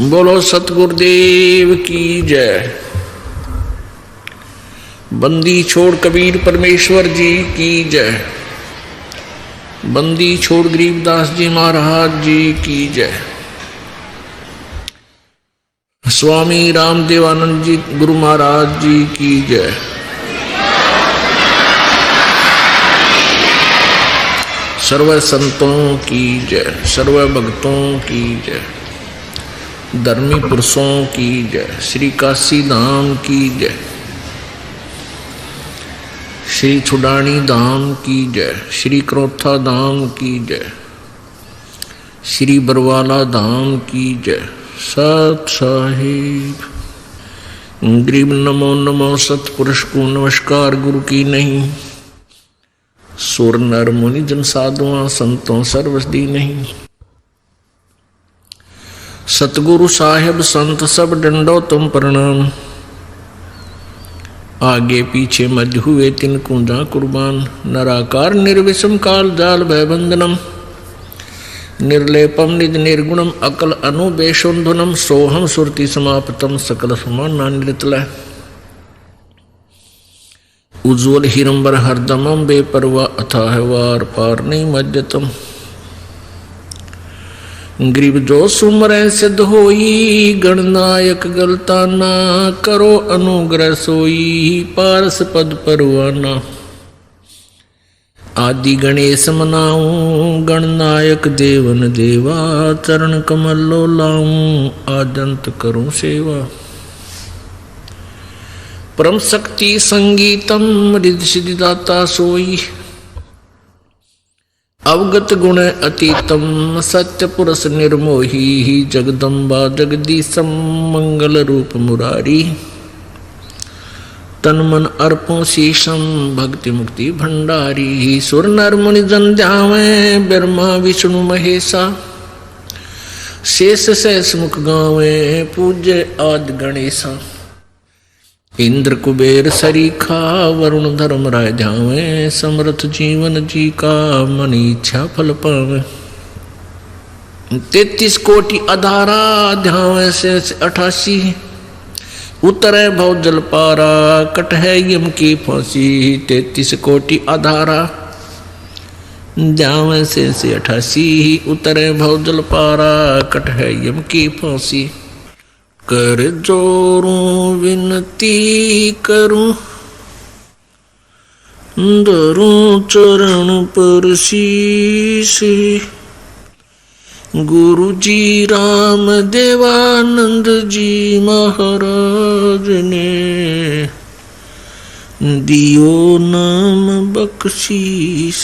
बोलो सतगुरुदेव की जय। बंदी छोड़ कबीर परमेश्वर जी की जय। बंदी छोड़ गरीबदास जी महाराज जी की जय। स्वामी रामदेवानंद जी गुरु महाराज जी की जय। सर्व संतों की जय, सर्व भक्तों की जय, धर्मी पुरुषों की जय, श्री काशी धाम की जय, श्री छुडानी धाम की जय, श्री क्रोथा धाम की जय, श्री बरवाला धाम की जय। सत साहिब गरीब नमो नमो सतपुरुष को नमस्कार गुरु की नहीं। सुर नर मुनि जन साधुआ संतों सर्वसदी नहीं। सतगुरु साहेब संत सब डंडो तुम प्रणाम। आगे पीछे मध्य हुए तिन कुंजा कुर्बान। नराकार निर्विषम काल जाल भयबंधनम। निर्लेपम निज निर्गुणम अकल अनुबेशोन्धुनम। सोहम सुरति समाप्तम सकल समाना निरतल। उज्ज्वल हिरंबर हरदमम बेपरवा अथाह वार पार नहीं मध्यतम। गरीब जो सुमर सिद्ध होई गणनायक गलताना। करो अनुग्रह सोई पारस पद परवाना। आदि गणेश मनाऊं गणनायक देवन देवा। चरण कमल लो लाऊं आदंत करूं सेवा। परम शक्ति संगीतम रिद्धि सिद्धि दाता सोई। अवगत गुण अतीतम सत्य पुरुष निर्मोही। जगदम्बा जगदीशम मंगल रूप मुरारी। तन मन अर्पों शीशम भक्ति मुक्ति भंडारी। सुर नर मुनि जन ध्यावे ब्रह्मा विष्णु महेशा। शेष सहस मुख गावे पूज्य आदि गणेशा। इंद्र कुबेर सरीखा वरुण धर्म राय ध्यावे। समर्थ जीवन जी का मन इच्छा फल पावे। 33 कोटि अधारा ध्यावे से 88। उतरे भव जल पारा कट है यम की फांसी। 33 कोटि अधारा ध्यावे से 88। उतरे भव जल पारा कट है यम की फांसी। कर जोरूं विनती करूं धरूं चरण पर शीश। गुरु जी राम देवानंद जी महाराज ने दियो नाम बख्शीश।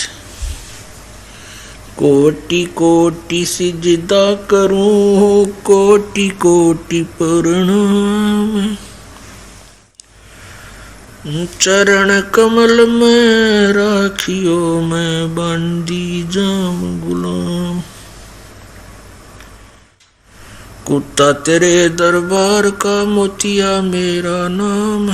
कोटि कोटि सिजदा करूं कोटि कोटि प्रणाम। चरण कमल में राखियो मैं बंदी जाम गुलाम। कुत्ता तेरे दरबार का मोतिया मेरा नाम।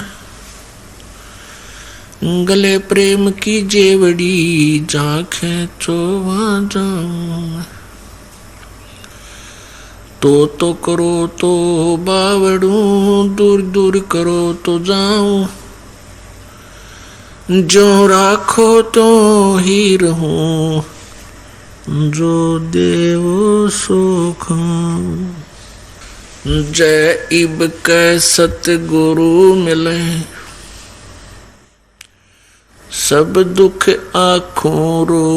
गले प्रेम की जेवड़ी जाखें चोवा जाऊं। तो करो तो बावड़ूं दूर दूर करो तो जाऊं। जो राखो तो ही रहूं जो देवो सो खाऊं। जय इब कै सतगुरु मिले सब दुख आँखों रो।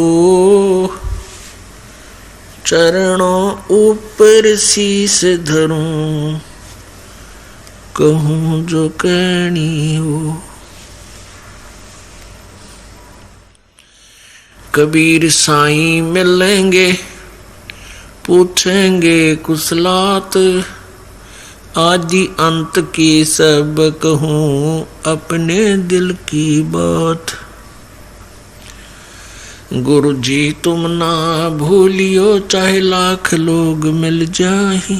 चरणों ऊपर शीस धरूं कहूँ जो कहनी हो। कबीर साईं मिलेंगे पूछेंगे कुशलात। आदि अंत की सब कहूँ अपने दिल की बात। गुरु जी तुम ना भूलियो चाहे लाख लोग मिल जाए।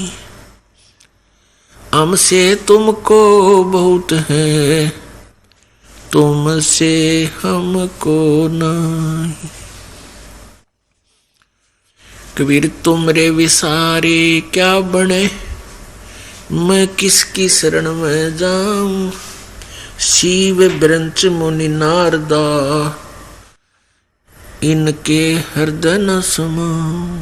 हमसे तुमको बहुत है तुमसे हमको नहीं। कबीर तुमरे विसारे क्या बने मैं किसकी शरण में जाऊं, शिव ब्रंच मुनि नारदा, इनके हृदय न समाऊं।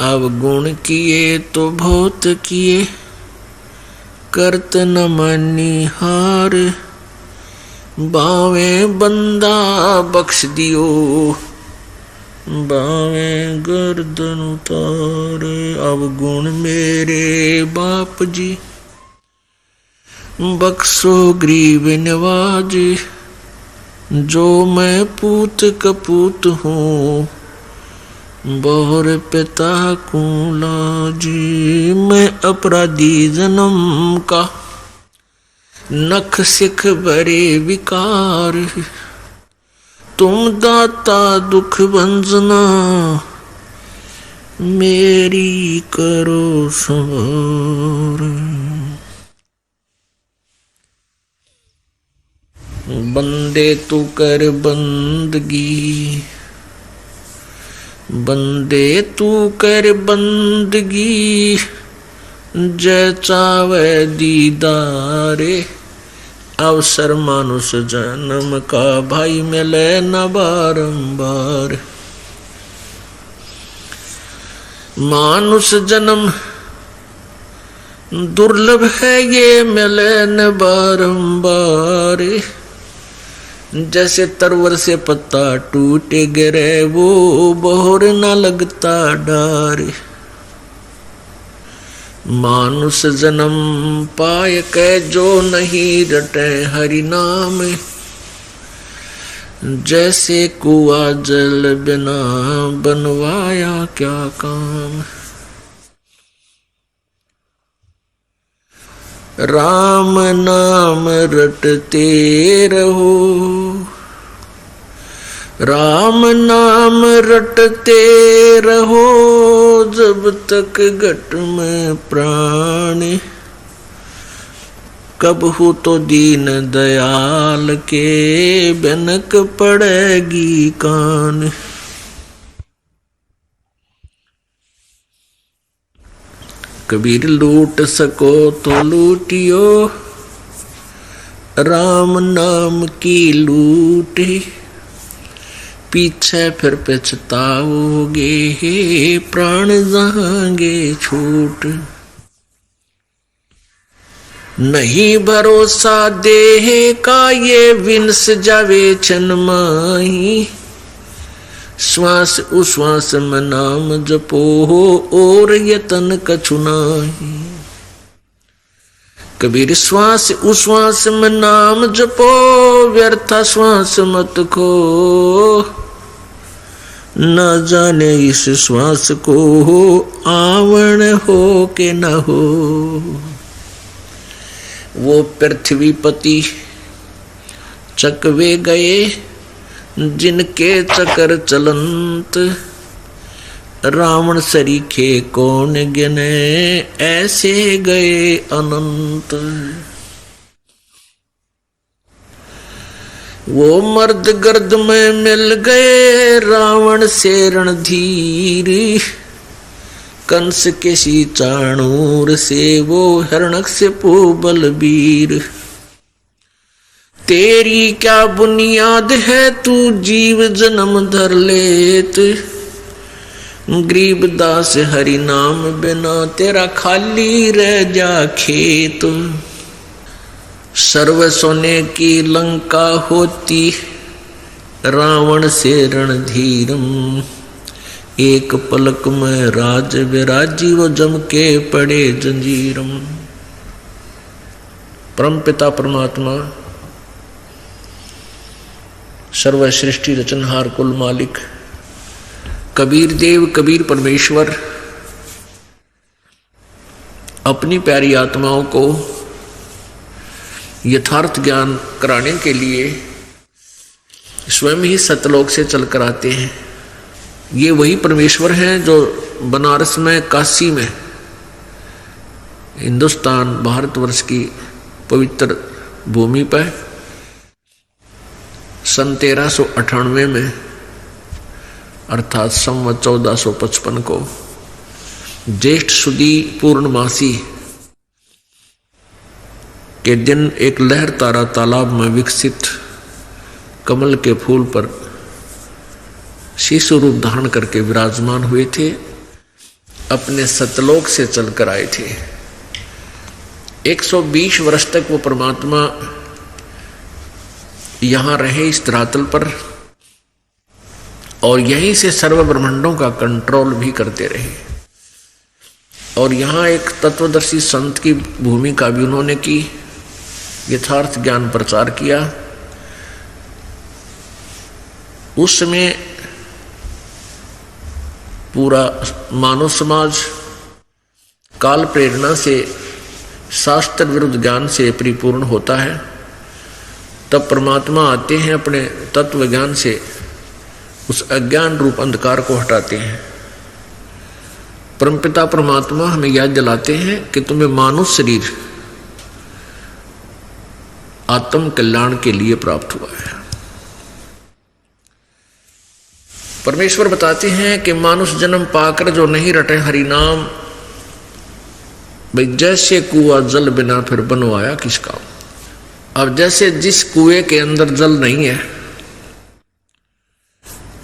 अवगुण किए तो बहुत किए, करत न मानी हार, बावे बंदा बख्श दियो, बावे गर्दन उतारे। अवगुण मेरे बाप जी, बख्शो गरीब नवाज, जो मैं पूत कपूत हूँ, बहुर पिता को लाजी। मैं अपराधी जन्म का, नख सिख भरे विकार, तुम दाता दुख भंजना, मेरी करो सवार। बंदे तू कर बंदगी, बंदे तू कर बंदगी, जय चावे दीदारे। अवसर मानुष जन्म का, भाई मिले न बारंबार। मानुष जन्म दुर्लभ है, ये मिले न बारंबार। जैसे तरवर से पत्ता टूटे गिरे, वो बहुर न लगता डार। मानुष जन्म पाए के, जो नहीं रटे हरि नाम, जैसे कुआ जल बिना बनवाया क्या काम। राम नाम रटते रहो, राम नाम रटते रहो, जब तक घट में प्राण। कब हो तो दीन दयाल के, बनक पड़ेगी कान। कबीर लूट सको तो लूटियो, राम नाम की लूट। पीछे फिर पछताओगे, प्राण जाएंगे छूट। नहीं भरोसा देह का, ये विंस जावे छन माही। श्वास उश्वास में नाम जपो हो, और यतन कछु नाही। कबीर श्वास उश्वास में नाम जपो, व्यर्थ श्वास मत खो। न जाने इस श्वास को, आवण हो के न हो। वो पृथ्वीपति चकवे गए, जिनके चकर चलंत। रावण सरीखे कौन गिने, ऐसे गए अनंत। वो मर्द गर्द में मिल गए, रावण से रणधीर। कंस के सी चाणूर से, वो हिरण्यकशिपु बलबीर। तेरी क्या बुनियाद है, तू जीव जन्म धर लेत। गरीब दास हरि नाम बिना, तेरा खाली रह जा खेत। सर्व सोने की लंका होती, रावण से रणधीरम। एक पलक में राज विराजी, वो जम के पड़े जंजीरम। परम पिता परमात्मा, सर्व सृष्टि रचनहार कुल मालिक कबीर देव, कबीर परमेश्वर अपनी प्यारी आत्माओं को यथार्थ ज्ञान कराने के लिए स्वयं ही सतलोक से चलकर आते हैं। ये वही परमेश्वर हैं जो बनारस में, काशी में, हिंदुस्तान भारतवर्ष की पवित्र भूमि पर सन 1398 में अर्थात संवत 1455 को ज्येष्ठ सुदी पूर्णमासी के दिन एक लहर तारा तालाब में विकसित कमल के फूल पर शिशु रूप धारण करके विराजमान हुए थे, अपने सतलोक से चलकर आए थे। 120 वर्ष तक वो परमात्मा यहां रहे इस धरातल पर, और यहीं से सर्व ब्रह्मांडों का कंट्रोल भी करते रहे। और यहां एक तत्वदर्शी संत की भूमिका भी उन्होंने की, यथार्थ ज्ञान प्रचार किया। उस समय पूरा मानव समाज काल प्रेरणा से, शास्त्र विरुद्ध ज्ञान से परिपूर्ण होता है। तब परमात्मा आते हैं, अपने तत्व ज्ञान से उस अज्ञान रूप अंधकार को हटाते हैं। परमपिता परमात्मा हमें याद दिलाते हैं कि तुम्हें मानव शरीर आत्म कल्याण के लिए प्राप्त हुआ है। परमेश्वर बताते हैं कि मानुष जन्म पाकर जो नहीं रटे हरि नाम, भाई जैसे कुआं जल बिना फिर बनवाया किस काम। अब जैसे जिस कुएं के अंदर जल नहीं है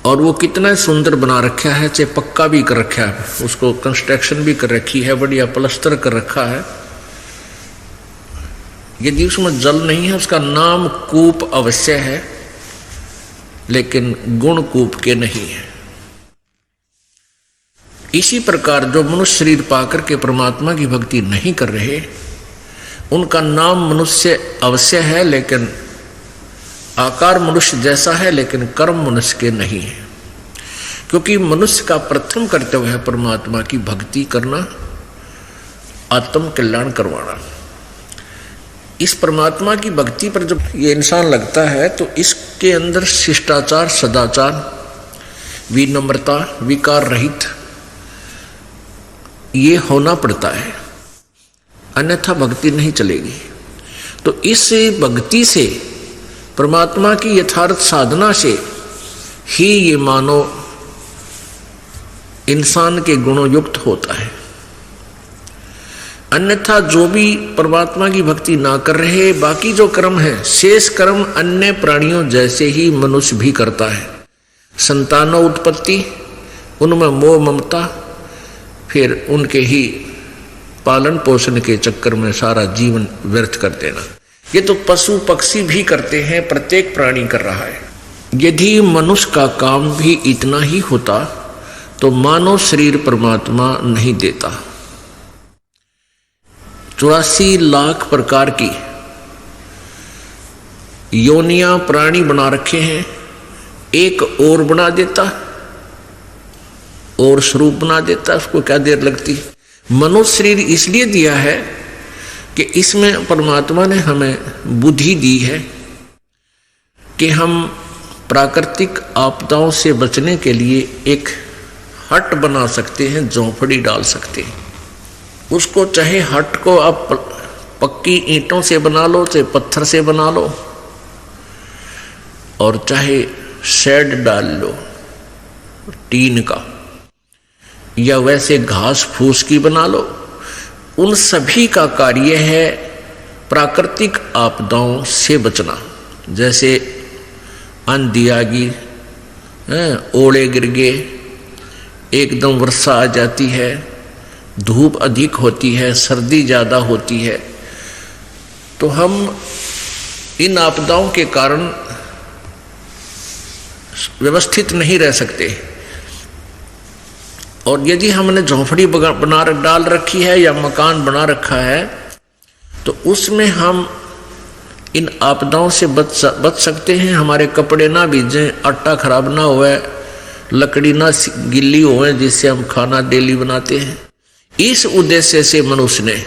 और वो कितना सुंदर बना रखा है, चाहे पक्का भी कर रखा है, उसको कंस्ट्रक्शन भी कर रखी है, बढ़िया प्लास्टर कर रखा है, यदि उसमें जल नहीं है उसका नाम कूप अवश्य है, लेकिन गुण कूप के नहीं है। इसी प्रकार जो मनुष्य शरीर पाकर के परमात्मा की भक्ति नहीं कर रहे, उनका नाम मनुष्य अवश्य है, लेकिन आकार मनुष्य जैसा है, लेकिन कर्म मनुष्य के नहीं है। क्योंकि मनुष्य का प्रथम कर्तव्य है परमात्मा की भक्ति करना, आत्म कल्याण करवाना। इस परमात्मा की भक्ति पर जब ये इंसान लगता है तो इसके अंदर शिष्टाचार, सदाचार, विनम्रता, विकार रहित ये होना पड़ता है, अन्यथा भक्ति नहीं चलेगी। तो इस भक्ति से, परमात्मा की यथार्थ साधना से ही ये मानव इंसान के गुणों युक्त होता है। अन्यथा जो भी परमात्मा की भक्ति ना कर रहे, बाकी जो कर्म है, शेष कर्म अन्य प्राणियों जैसे ही मनुष्य भी करता है। संतानो उत्पत्ति, उनमें मोह ममता, फिर उनके ही पालन पोषण के चक्कर में सारा जीवन व्यर्थ कर देना। ये तो पशु पक्षी भी करते हैं, प्रत्येक प्राणी कर रहा है। यदि मनुष्य का काम भी इतना ही होता तो मानव शरीर परमात्मा नहीं देता। 84 लाख प्रकार की योनियां प्राणी बना रखे हैं, एक और बना देता और स्वरूप बना देता, उसको क्या देर लगती। मनुष्य शरीर इसलिए दिया है कि इसमें परमात्मा ने हमें बुद्धि दी है कि हम प्राकृतिक आपदाओं से बचने के लिए एक हट बना सकते हैं, झोंपड़ी डाल सकते हैं। उसको चाहे हट को आप पक्की ईंटों से बना लो, चाहे पत्थर से बना लो, और चाहे शेड डाल लो टीन का, या वैसे घास फूस की बना लो। उन सभी का कार्य है प्राकृतिक आपदाओं से बचना। जैसे आंधी आ गई, ओले गिर गए, एकदम वर्षा आ जाती है, धूप अधिक होती है, सर्दी ज़्यादा होती है, तो हम इन आपदाओं के कारण व्यवस्थित नहीं रह सकते। और यदि हमने झोंपड़ी बना डाल रखी है या मकान बना रखा है, तो उसमें हम इन आपदाओं से बच सकते हैं। हमारे कपड़े ना भीजें, आटा खराब ना होए, लकड़ी ना गिल्ली होए, जिससे हम खाना डेली बनाते हैं। इस उद्देश्य से मनुष्य ने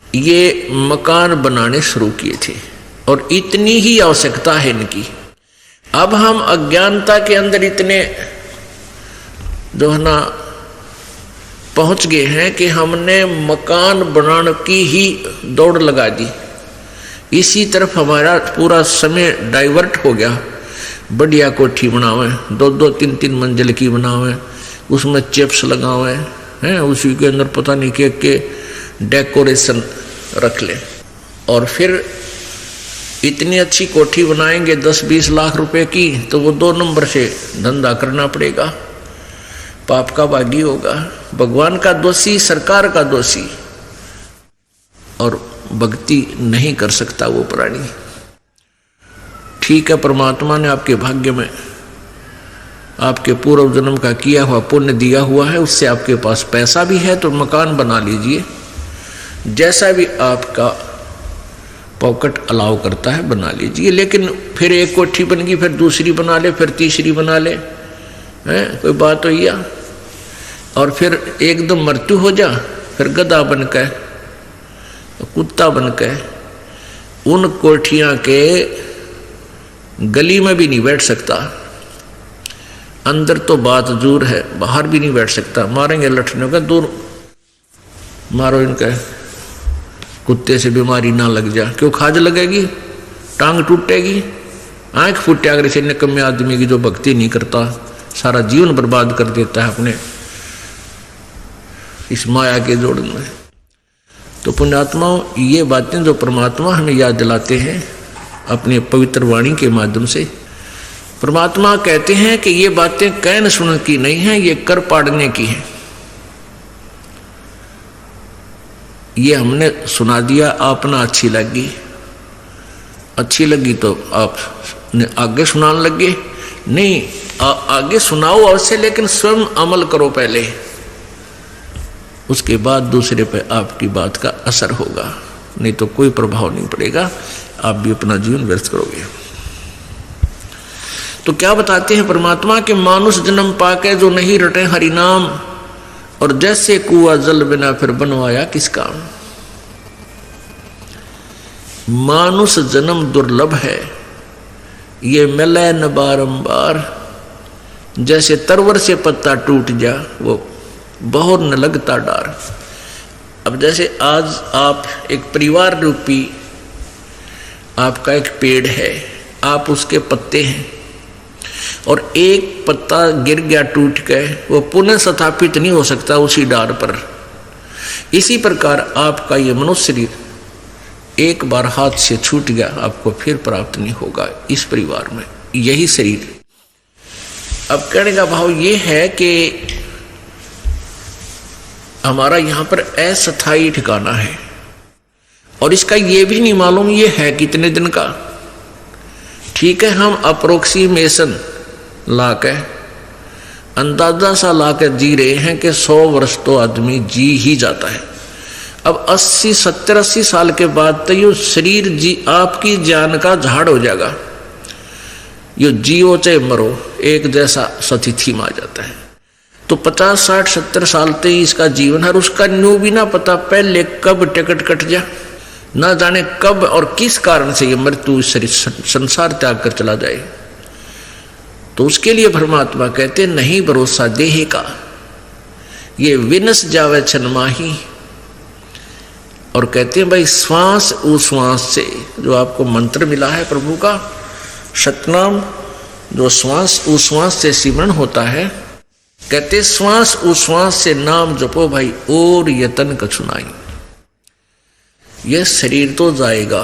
ये मकान बनाने शुरू किए थे, और इतनी ही आवश्यकता है इनकी। अब हम अज्ञानता के अंदर इतने जो है ना पहुंच गए हैं कि हमने मकान बनाने की ही दौड़ लगा दी। इसी तरफ हमारा पूरा समय डाइवर्ट हो गया। बढ़िया कोठी बनावे, 2-2, 3-3 मंजिल की बनावे, उसमें चिप्स लगावे, हैं, उसी के अंदर पता नहीं के डेकोरेशन रख ले, और फिर इतनी अच्छी कोठी बनाएंगे 10-20 लाख रुपए की, तो वो 2 नंबर से धंधा करना पड़ेगा, पाप का भागी होगा, भगवान का दोषी, सरकार का दोषी, और भक्ति नहीं कर सकता वो प्राणी। ठीक है, परमात्मा ने आपके भाग्य में आपके पूर्व जन्म का किया हुआ पुण्य दिया हुआ है, उससे आपके पास पैसा भी है तो मकान बना लीजिए, जैसा भी आपका पॉकेट अलाउ करता है बना लीजिए। लेकिन फिर एक कोठी बन गई, फिर दूसरी बना ले, फिर तीसरी बना ले, हैं, कोई बात हो या? और फिर एकदम मृत्यु हो जा, फिर गधा बन के, कुत्ता बन के उन कोठियां के गली में भी नहीं बैठ सकता, अंदर तो बात दूर है, बाहर भी नहीं बैठ सकता, मारेंगे लठने का, दूर मारो इनका, कुत्ते से बीमारी ना लग जा, क्यों खाज लगेगी, टांग टूटेगी, आंख फूटे, अगर इसे निकम्मे आदमी की जो भक्ति नहीं करता, सारा जीवन बर्बाद कर देता है अपने इस माया के जोड़ में। तो पुण्यात्माओं, ये बातें जो परमात्मा हमें याद दिलाते हैं अपने पवित्र वाणी के माध्यम से, परमात्मा कहते हैं कि ये बातें कहन सुन की नहीं है, ये कर पाड़ने की है। ये हमने सुना दिया, आपना अच्छी लगी तो आप आगे सुनाने लगे, नहीं आगे सुनाओ अवश्य, लेकिन स्वयं अमल करो पहले, उसके बाद दूसरे पे आपकी बात का असर होगा, नहीं तो कोई प्रभाव नहीं पड़ेगा, आप भी अपना जीवन व्यर्थ करोगे। तो क्या बताते हैं परमात्मा के, मानुष जन्म पाके जो नहीं रटे हरि नाम, और जैसे कुआ जल बिना फिर बनवाया किस काम। मानुष जन्म दुर्लभ है, ये मिले न बारंबार, जैसे तरवर से पत्ता टूट जा वो बहुत न लगता डार। अब जैसे आज आप एक परिवार रूपी आपका एक पेड़ है, आप उसके पत्ते हैं, और एक पत्ता गिर गया टूट के, वो पुनः स्थापित नहीं हो सकता उसी डार पर। इसी प्रकार आपका ये मनुष्य शरीर एक बार हाथ से छूट गया, आपको फिर प्राप्त नहीं होगा इस परिवार में यही शरीर। अब कहने का भाव ये है कि हमारा यहाँ पर अस्थायी ठिकाना है, और इसका ये भी नहीं मालूम ये है कितने दिन का। ठीक है, हम अप्रोक्सीमेशन ला के, अंदाजा सा ला के जी रहे हैं कि 100 वर्ष तो आदमी जी ही जाता है। अब 80, 70, 80 साल के बाद तो ये शरीर जी आपकी जान का झाड़ हो जाएगा, ये जियो चाहे मरो एक जैसा स्थिति में आ जाता है। तो 50, 60, 70 साल तक इसका जीवन है, और उसका न्यू भी ना पता पहले कब टिकट कट जा, ना जाने कब और किस कारण से ये मृत्यु शरीर संसार त्याग कर चला जाए। तो उसके लिए परमात्मा कहते नहीं भरोसा देह का, ये विनस जावे छन माही, और कहते हैं भाई श्वास उश्वास से, जो आपको मंत्र मिला है प्रभु का सतनाम, जो श्वास उश्वास से सिमरण होता है, कहते श्वास उश्वास से नाम जपो भाई, और यतन कछु नाई। यह शरीर तो जाएगा,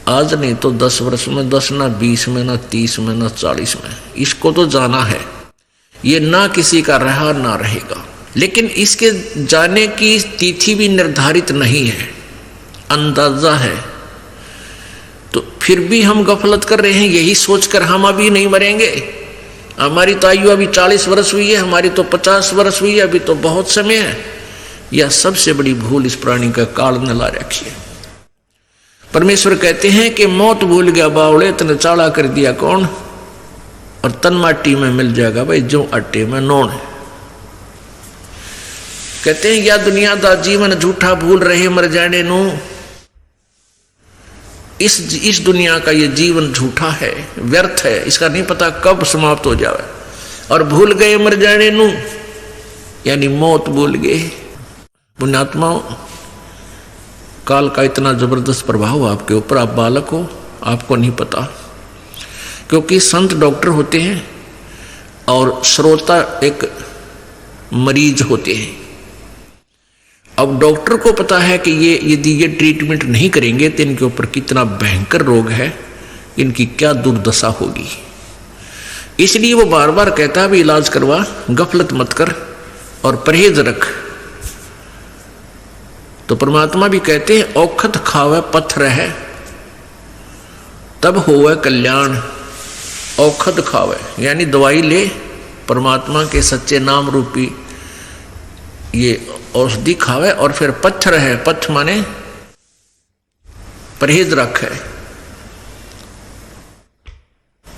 आज नहीं तो 10 वर्ष में, 10 ना 20 में, ना 30 में, ना 40 में, इसको तो जाना है। ये ना किसी का रहा ना रहेगा, लेकिन इसके जाने की तिथि भी निर्धारित नहीं है, अंदाजा है। तो फिर भी हम गफलत कर रहे हैं यही सोचकर हम अभी नहीं मरेंगे, हमारी तो आयु अभी 40 वर्ष हुई है, हमारी तो 50 वर्ष हुई है, अभी तो बहुत समय है। यह सबसे बड़ी भूल इस प्राणी का काल ने ला रखी है। परमेश्वर कहते हैं कि मौत भूल गया बावड़े, तने चाला कर दिया कौन, और तन माटी में मिल जाएगा भाई जो आटे में नौन। कहते हैं या दुनिया दा जीवन झूठा भूल रहे मर जाने नू, इस दुनिया का ये जीवन झूठा है, व्यर्थ है, इसका नहीं पता कब समाप्त हो जाए, और भूल गए मर जाने नू, यानी मौत भूल गए। पुण्यात्माओं, काल का इतना जबरदस्त प्रभाव आपके ऊपर, आप बालक हो, आपको नहीं पता, क्योंकि संत डॉक्टर होते हैं और श्रोता एक मरीज होते हैं। अब डॉक्टर को पता है कि यदि ये ट्रीटमेंट नहीं करेंगे तो इनके ऊपर कितना भयंकर रोग है, इनकी क्या दुर्दशा होगी। इसलिए वो बार बार कहता है भी इलाज करवा, गफलत मत कर और परहेज रख। तो परमात्मा भी कहते हैं औखत खावे पत्थर है तब होवे कल्याण। औखत खावे यानी दवाई ले, परमात्मा के सच्चे नाम रूपी ये औषधि खावे, और फिर पत्थर है, पथ माने परहेज रख है,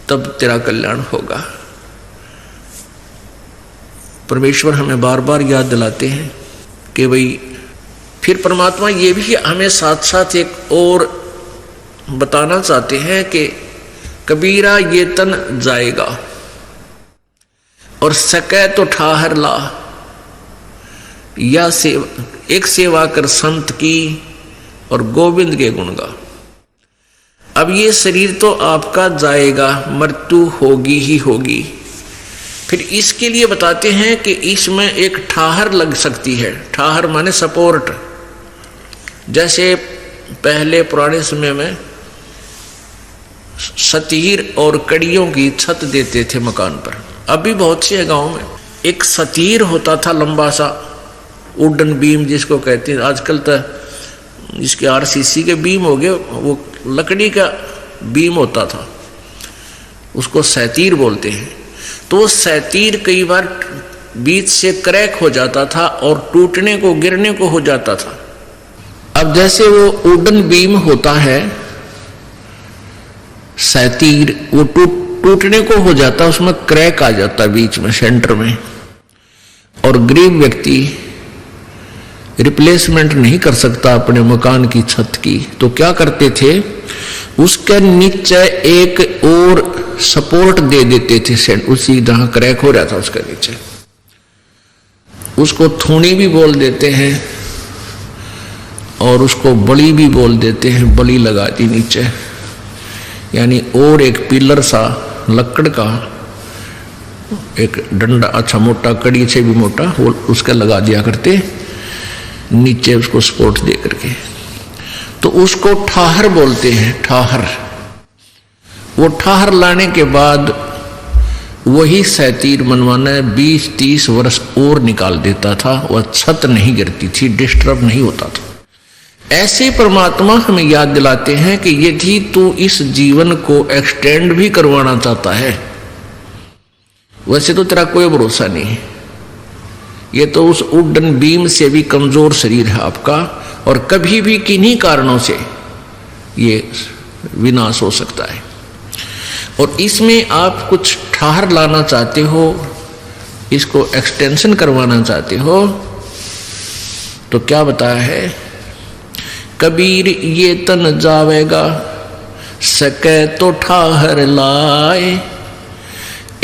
तब तेरा कल्याण होगा। परमेश्वर हमें बार बार याद दिलाते हैं कि भाई, फिर परमात्मा ये भी हमें साथ साथ एक और बताना चाहते हैं कि कबीरा ये तन जाएगा और सकै तो ठाहर ला, या सेवा एक सेवा कर संत की और गोविंद के गुण गा। अब ये शरीर तो आपका जाएगा, मृत्यु होगी ही होगी। फिर इसके लिए बताते हैं कि इसमें एक ठाहर लग सकती है। ठाहर माने सपोर्ट। जैसे पहले पुराने समय में सतीर और कड़ियों की छत देते थे मकान पर। अभी बहुत से गांव में एक सतीर होता था, लंबा सा वुडन बीम जिसको कहते हैं। आजकल तो इसके आरसीसी के बीम हो गए, वो लकड़ी का बीम होता था, उसको सैतीर बोलते हैं। तो वो सैतीर कई बार बीच से क्रैक हो जाता था और टूटने को, गिरने को हो जाता था। अब जैसे वो वुडन बीम होता है सैतीर, वो टूटने को हो जाता, उसमें क्रैक आ जाता बीच में, सेंटर में, और गरीब व्यक्ति रिप्लेसमेंट नहीं कर सकता अपने मकान की छत की। तो क्या करते थे, उसके नीचे एक और सपोर्ट दे देते थे, उसी जहां क्रैक हो रहा था उसके नीचे। उसको थूणी भी बोल देते हैं और उसको बली भी बोल देते हैं। बली लगा दी नीचे, यानी और एक पिलर सा लकड़ का एक डंडा, अच्छा मोटा, कड़ी से भी मोटा, वो उसका लगा दिया करते नीचे, उसको सपोर्ट दे करके। तो उसको ठाहर बोलते हैं, ठाहर। वो ठाहर लाने के बाद वही सैतीर मनवाना 20-30 वर्ष और निकाल देता था, वह छत नहीं गिरती थी, डिस्टर्ब नहीं होता था। ऐसे परमात्मा हमें याद दिलाते हैं कि यदि तू इस जीवन को एक्सटेंड भी करवाना चाहता है, वैसे तो तेरा कोई भरोसा नहीं है, ये तो उस वुडन बीम से भी कमजोर शरीर है आपका, और कभी भी किन्हीं कारणों से ये विनाश हो सकता है। और इसमें आप कुछ ठहर लाना चाहते हो, इसको एक्सटेंशन करवाना चाहते हो, तो क्या बताया है, कबीर ये तन जावेगा सके तो ठाहर लाए,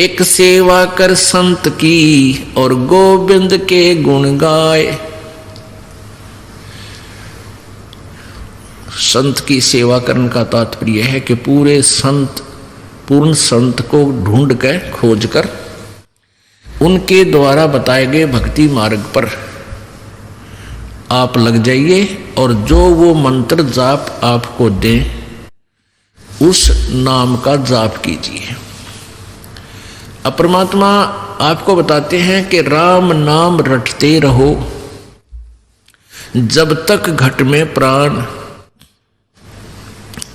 एक सेवा कर संत की और गोविंद के गुण गाए। संत की सेवा करने का तात्पर्य है कि पूरे संत, पूर्ण संत को ढूंढ कर, खोज कर, उनके द्वारा बताए गए भक्ति मार्ग पर आप लग जाइए, और जो वो मंत्र जाप आपको दे उस नाम का जाप कीजिए। अब परमात्मा आपको बताते हैं कि राम नाम रटते रहो जब तक घट में प्राण,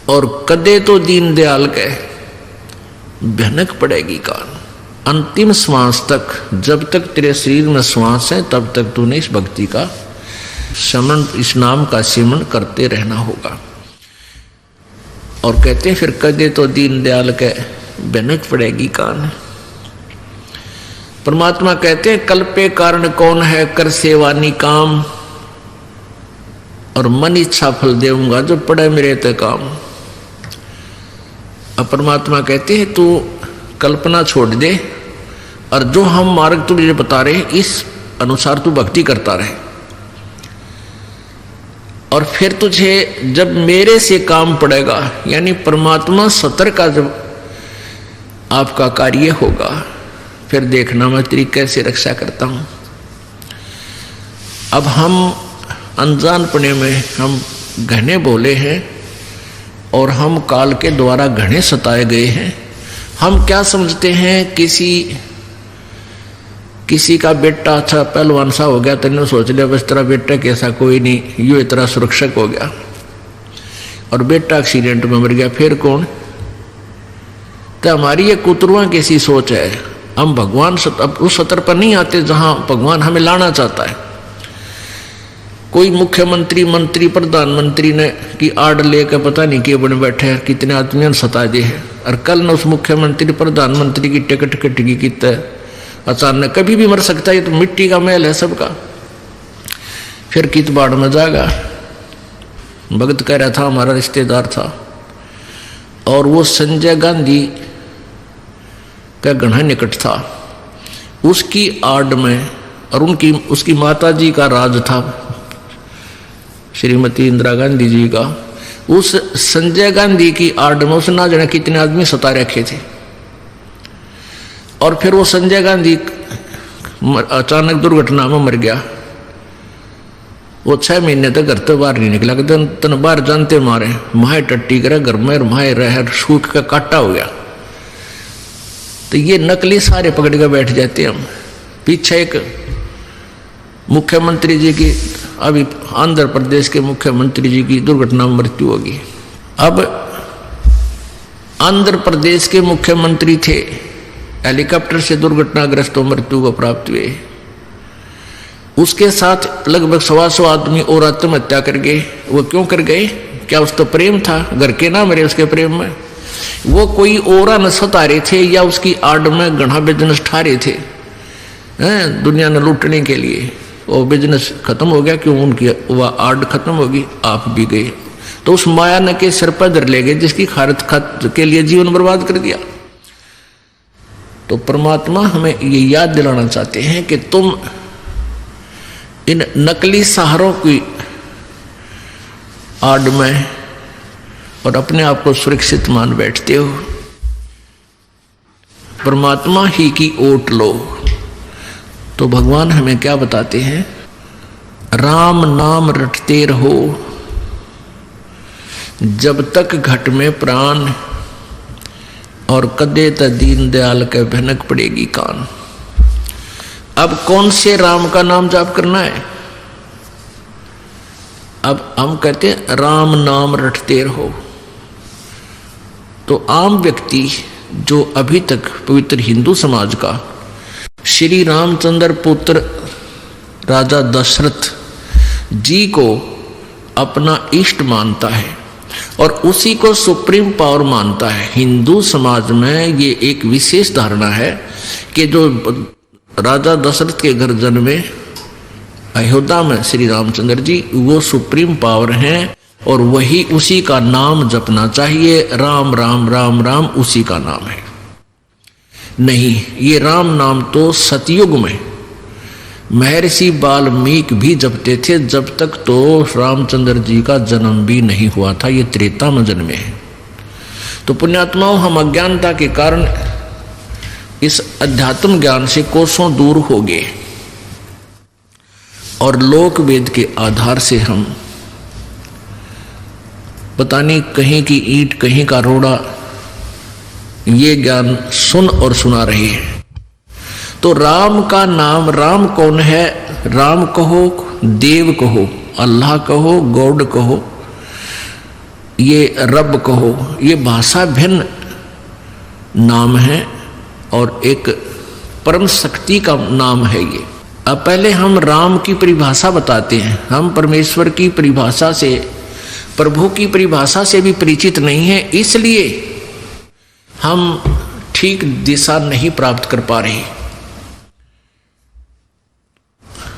और कदे तो दीन दयाल के भनक पड़ेगी कान। अंतिम श्वास तक, जब तक तेरे शरीर में श्वास है तब तक तूने इस भक्ति का स्मरण, इस नाम का सिमरण करते रहना होगा। और कहते हैं फिर कदे तो दीन दयाल के भनक पड़ेगी कान। परमात्मा कहते हैं कल्पे कारण कौन है, कर सेवा निकाम, और मन इच्छा फल देऊंगा जो पड़े मेरे ते काम। अब परमात्मा कहते हैं तू कल्पना छोड़ दे, और जो हम मार्ग तुझे बता रहे हैं इस अनुसार तू भक्ति करता रहे, और फिर तुझे जब मेरे से काम पड़ेगा, यानी परमात्मा सतर का जब आपका कार्य होगा, फिर देखना मैं तेरी कैसे रक्षा करता हूं। अब हम अनजानपने में हम घने बोले हैं और हम काल के द्वारा घने सताए गए हैं। हम क्या समझते हैं, किसी का बेटा अच्छा पहलवान सा हो गया, तेने सोच लिया बस तेरा बेटा कैसा कोई नहीं, यो इतना सुरक्षक हो गया, और बेटा एक्सीडेंट में मर गया, फिर कौन? तो हमारी ये कुतरुआ कैसी सोच है। हम भगवान उस सतर पर नहीं आते जहां भगवान हमें लाना चाहता है। कोई मुख्यमंत्री, मंत्री, प्रधानमंत्री ने की आड़ लेकर पता नहीं किए बने बैठे हैं, कितने आदमियों ने सता दिए हैं, और कल न उस मुख्यमंत्री प्रधानमंत्री की टिकट कटगी की अचानक, कभी भी मर सकता है, ये तो मिट्टी का महल है सबका। फिर कित बाढ़ में जाएगा। भगत कह रहा था, हमारा रिश्तेदार था और वो संजय गांधी का घना निकट था, उसकी आड़ में, और उसकी माता जी का राज था, श्रीमती इंदिरा गांधी जी का। उस संजय गांधी की आड़ में उसने ना जाने कितने आदमी सता रखे थे, और फिर वो संजय गांधी अचानक दुर्घटना में मर गया। वो 6 महीने तक घर तो बाहर नहीं निकला, तन बाहर जानते मारे माए टट्टी करे घर में, माए रह सूख का काटा हो गया। तो ये नकली सारे पकड़ के बैठ जाते हम। पीछे एक मुख्यमंत्री जी की, अभी आंध्र प्रदेश के मुख्यमंत्री जी की दुर्घटना में मृत्यु होगी। अब आंध्र प्रदेश के मुख्यमंत्री थे, हेलीकॉप्टर से दुर्घटनाग्रस्त मृत्यु को प्राप्त हुए। उसके साथ लगभग 125 आदमी और आत्महत्या कर गए। वो क्यों कर गए? क्या उस तो प्रेम था, घर के ना मरे उसके प्रेम में। वो कोई और न सता रहे थे या उसकी आड़ में घना बिजनेस ठा रहे थे दुनिया ने लूटने के लिए। वो बिजनेस खत्म हो गया, क्यों? उनकी वह आड़ खत्म होगी, आप भी गए तो उस माया न के सिर पर धर ले गए, जिसकी खत के लिए जीवन बर्बाद कर दिया। तो परमात्मा हमें ये याद दिलाना चाहते हैं कि तुम इन नकली सहारों की आड़ में और अपने आप को सुरक्षित मान बैठते हो। परमात्मा ही की ओट लो। तो भगवान हमें क्या बताते हैं? राम नाम रटते रहो जब तक घट में प्राण, और कदे त दीन दयाल के भनक पड़ेगी कान। अब कौन से राम का नाम जाप करना है? अब हम कहते हैं राम नाम रटते रहो। तो आम व्यक्ति जो अभी तक पवित्र हिंदू समाज का श्री रामचंद्र पुत्र राजा दशरथ जी को अपना इष्ट मानता है और उसी को सुप्रीम पावर मानता है। हिंदू समाज में ये एक विशेष धारणा है कि जो राजा दशरथ के घर जन्मे अयोध्या में श्री रामचंद्र जी, वो सुप्रीम पावर हैं और वही उसी का नाम जपना चाहिए। राम राम राम राम उसी का नाम है। नहीं, ये राम नाम तो सतयुग में महर्षि वाल्मीकि भी जपते थे, जब तक तो रामचंद्र जी का जन्म भी नहीं हुआ था। ये त्रेता में जन्मे हैं। तो पुण्यात्माओं, हम अज्ञानता के कारण इस अध्यात्म ज्ञान से कोसों दूर हो गए और लोक वेद के आधार से हम पता नहीं कहीं की ईंट कहीं का रोड़ा ये ज्ञान सुन और सुना रहे हैं। तो राम का नाम, राम कौन है? राम कहो, देव कहो, अल्लाह कहो, गॉड कहो, ये रब कहो, ये भाषा भिन्न नाम है और एक परम शक्ति का नाम है ये। अब पहले हम राम की परिभाषा बताते हैं। हम परमेश्वर की परिभाषा से, प्रभु की परिभाषा से भी परिचित नहीं है, इसलिए हम ठीक दिशा नहीं प्राप्त कर पा रहे।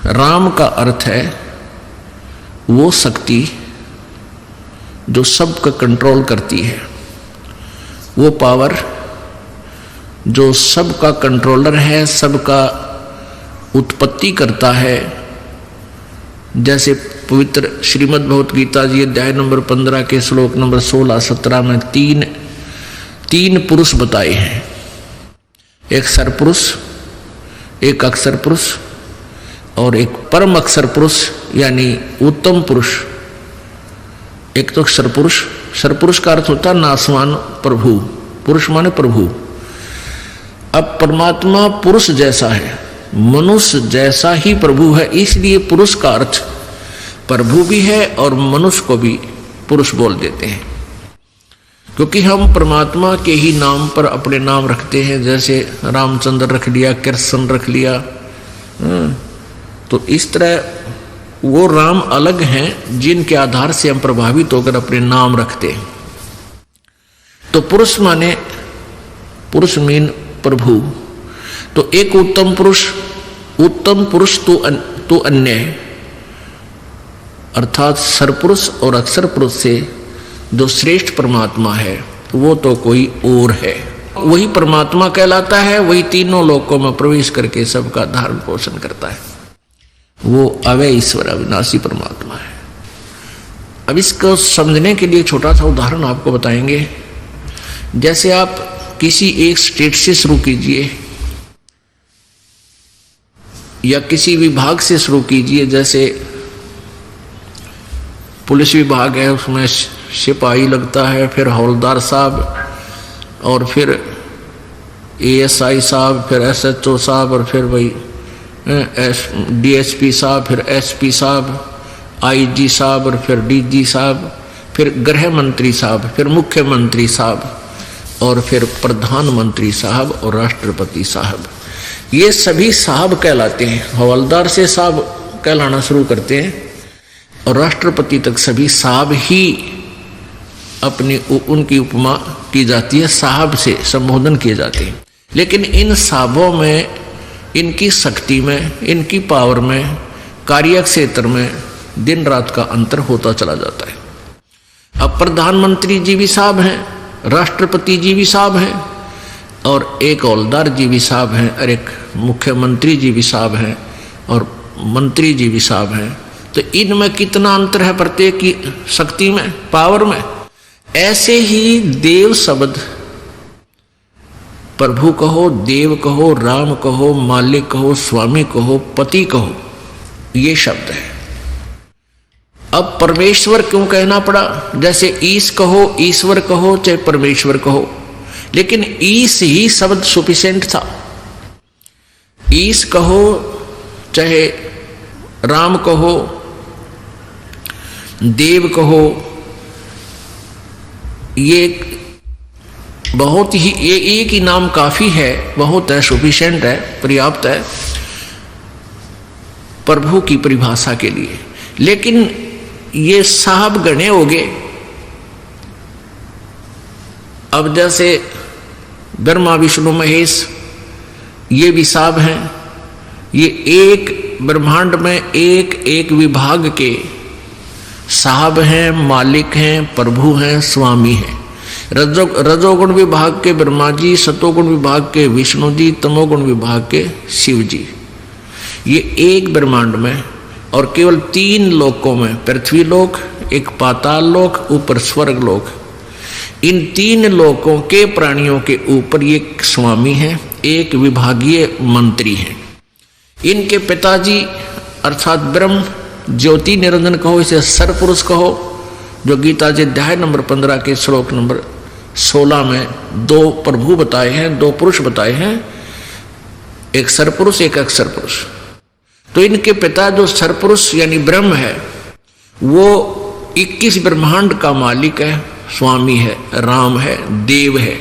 राम का अर्थ है वो शक्ति जो सबका कंट्रोल करती है, वो पावर जो सबका कंट्रोलर है, सबका उत्पत्ति करता है। जैसे पवित्र श्रीमद् भगवत गीता जी अध्याय नंबर 15 के श्लोक नंबर 16-17 में तीन पुरुष बताए हैं। एक सरपुरुष, एक अक्षर पुरुष, और एक परम अक्षर पुरुष यानी उत्तम पुरुष। एक तो अक्षर पुरुष, सरपुरुष का अर्थ होता है नासवान प्रभु, पुरुष माने प्रभु। अब परमात्मा पुरुष जैसा है, मनुष्य जैसा ही प्रभु है, इसलिए पुरुष का अर्थ प्रभु भी है और मनुष्य को भी पुरुष बोल देते हैं, क्योंकि हम परमात्मा के ही नाम पर अपने नाम रखते हैं। जैसे रामचंद्र रख लिया, कृष्ण रख लिया, तो इस तरह वो राम अलग हैं जिनके आधार से हम प्रभावित होकर अपने नाम रखते हैं। तो पुरुष माने, पुरुष मीन प्रभु। तो एक उत्तम पुरुष तो अन्य है, अर्थात सरपुरुष और अक्षर पुरुष से जो श्रेष्ठ परमात्मा है वो तो कोई और है। वही परमात्मा कहलाता है, वही तीनों लोकों में प्रवेश करके सबका धारण पोषण करता है। वो अव्यय ईश्वर अविनाशी परमात्मा है। अब इसको समझने के लिए छोटा सा उदाहरण आपको बताएंगे। जैसे आप किसी एक स्टेट से शुरू कीजिए या किसी विभाग से शुरू कीजिए, जैसे पुलिस विभाग है, उसमें सिपाही लगता है, फिर हवलदार साहब और फिर ASI साहब, फिर SHO साहब और फिर वही DSP साहब, फिर SP साहब, IG साहब और फिर DG साहब, फिर गृह मंत्री साहब, फिर मुख्यमंत्री साहब और फिर प्रधानमंत्री साहब और राष्ट्रपति साहब। ये सभी साहब कहलाते हैं। हवलदार से साहब कहलाना शुरू करते हैं और राष्ट्रपति तक सभी साहब ही अपनी उनकी उपमा की जाती है, साहब से संबोधन किए जाते हैं। लेकिन इन साहबों में, इनकी शक्ति में, इनकी पावर में, कार्य क्षेत्र में दिन रात का अंतर होता चला जाता है। अब प्रधानमंत्री जी भी साहब हैं, राष्ट्रपति जी भी साहब हैं और एक हवलदार जी भी साहब हैं और एक मुख्यमंत्री जी भी साहब हैं और मंत्री जी भी साहब हैं। तो इनमें कितना अंतर है प्रत्येक की शक्ति में, पावर में। ऐसे ही देव शब्द, प्रभु कहो, देव कहो, राम कहो, मालिक कहो, स्वामी कहो, पति कहो, ये शब्द है। अब परमेश्वर क्यों कहना पड़ा? जैसे ईश कहो, ईश्वर कहो, चाहे परमेश्वर कहो, लेकिन ईश ही शब्द सफिशिएंट था। ईश कहो, चाहे राम कहो, देव कहो, ये बहुत ही, ये एक ही नाम काफी है, बहुत है, सफिशिएंट है, पर्याप्त है प्रभु की परिभाषा के लिए। लेकिन ये साहब गणे हो गए। अब जैसे ब्रह्मा विष्णु महेश, ये भी साहब हैं। ये एक ब्रह्मांड में एक एक विभाग के साहब हैं, मालिक हैं, प्रभु हैं, स्वामी हैं। रजोगुण विभाग के ब्रह्मा जी, सतोगुण विभाग के विष्णु जी, तमोगुण विभाग के शिव जी। ये एक ब्रह्मांड में और केवल 3 लोकों में, पृथ्वी लोक, एक पाताल लोक, ऊपर स्वर्ग लोक, इन 3 लोकों के प्राणियों के ऊपर ये स्वामी हैं, एक विभागीय मंत्री हैं। इनके पिताजी अर्थात ब्रह्म ज्योति निरंजन कहो, इसे सरपुरुष कहो, जो गीता जी अध्याय नंबर 15 के श्लोक नंबर 16 में 2 प्रभु बताए हैं, 2 पुरुष बताए हैं, एक सरपुरुष एक अक्षर पुरुष। तो इनके पिता जो सरपुरुष यानी ब्रह्म है, वो 21 ब्रह्मांड का मालिक है, स्वामी है, राम है, देव है।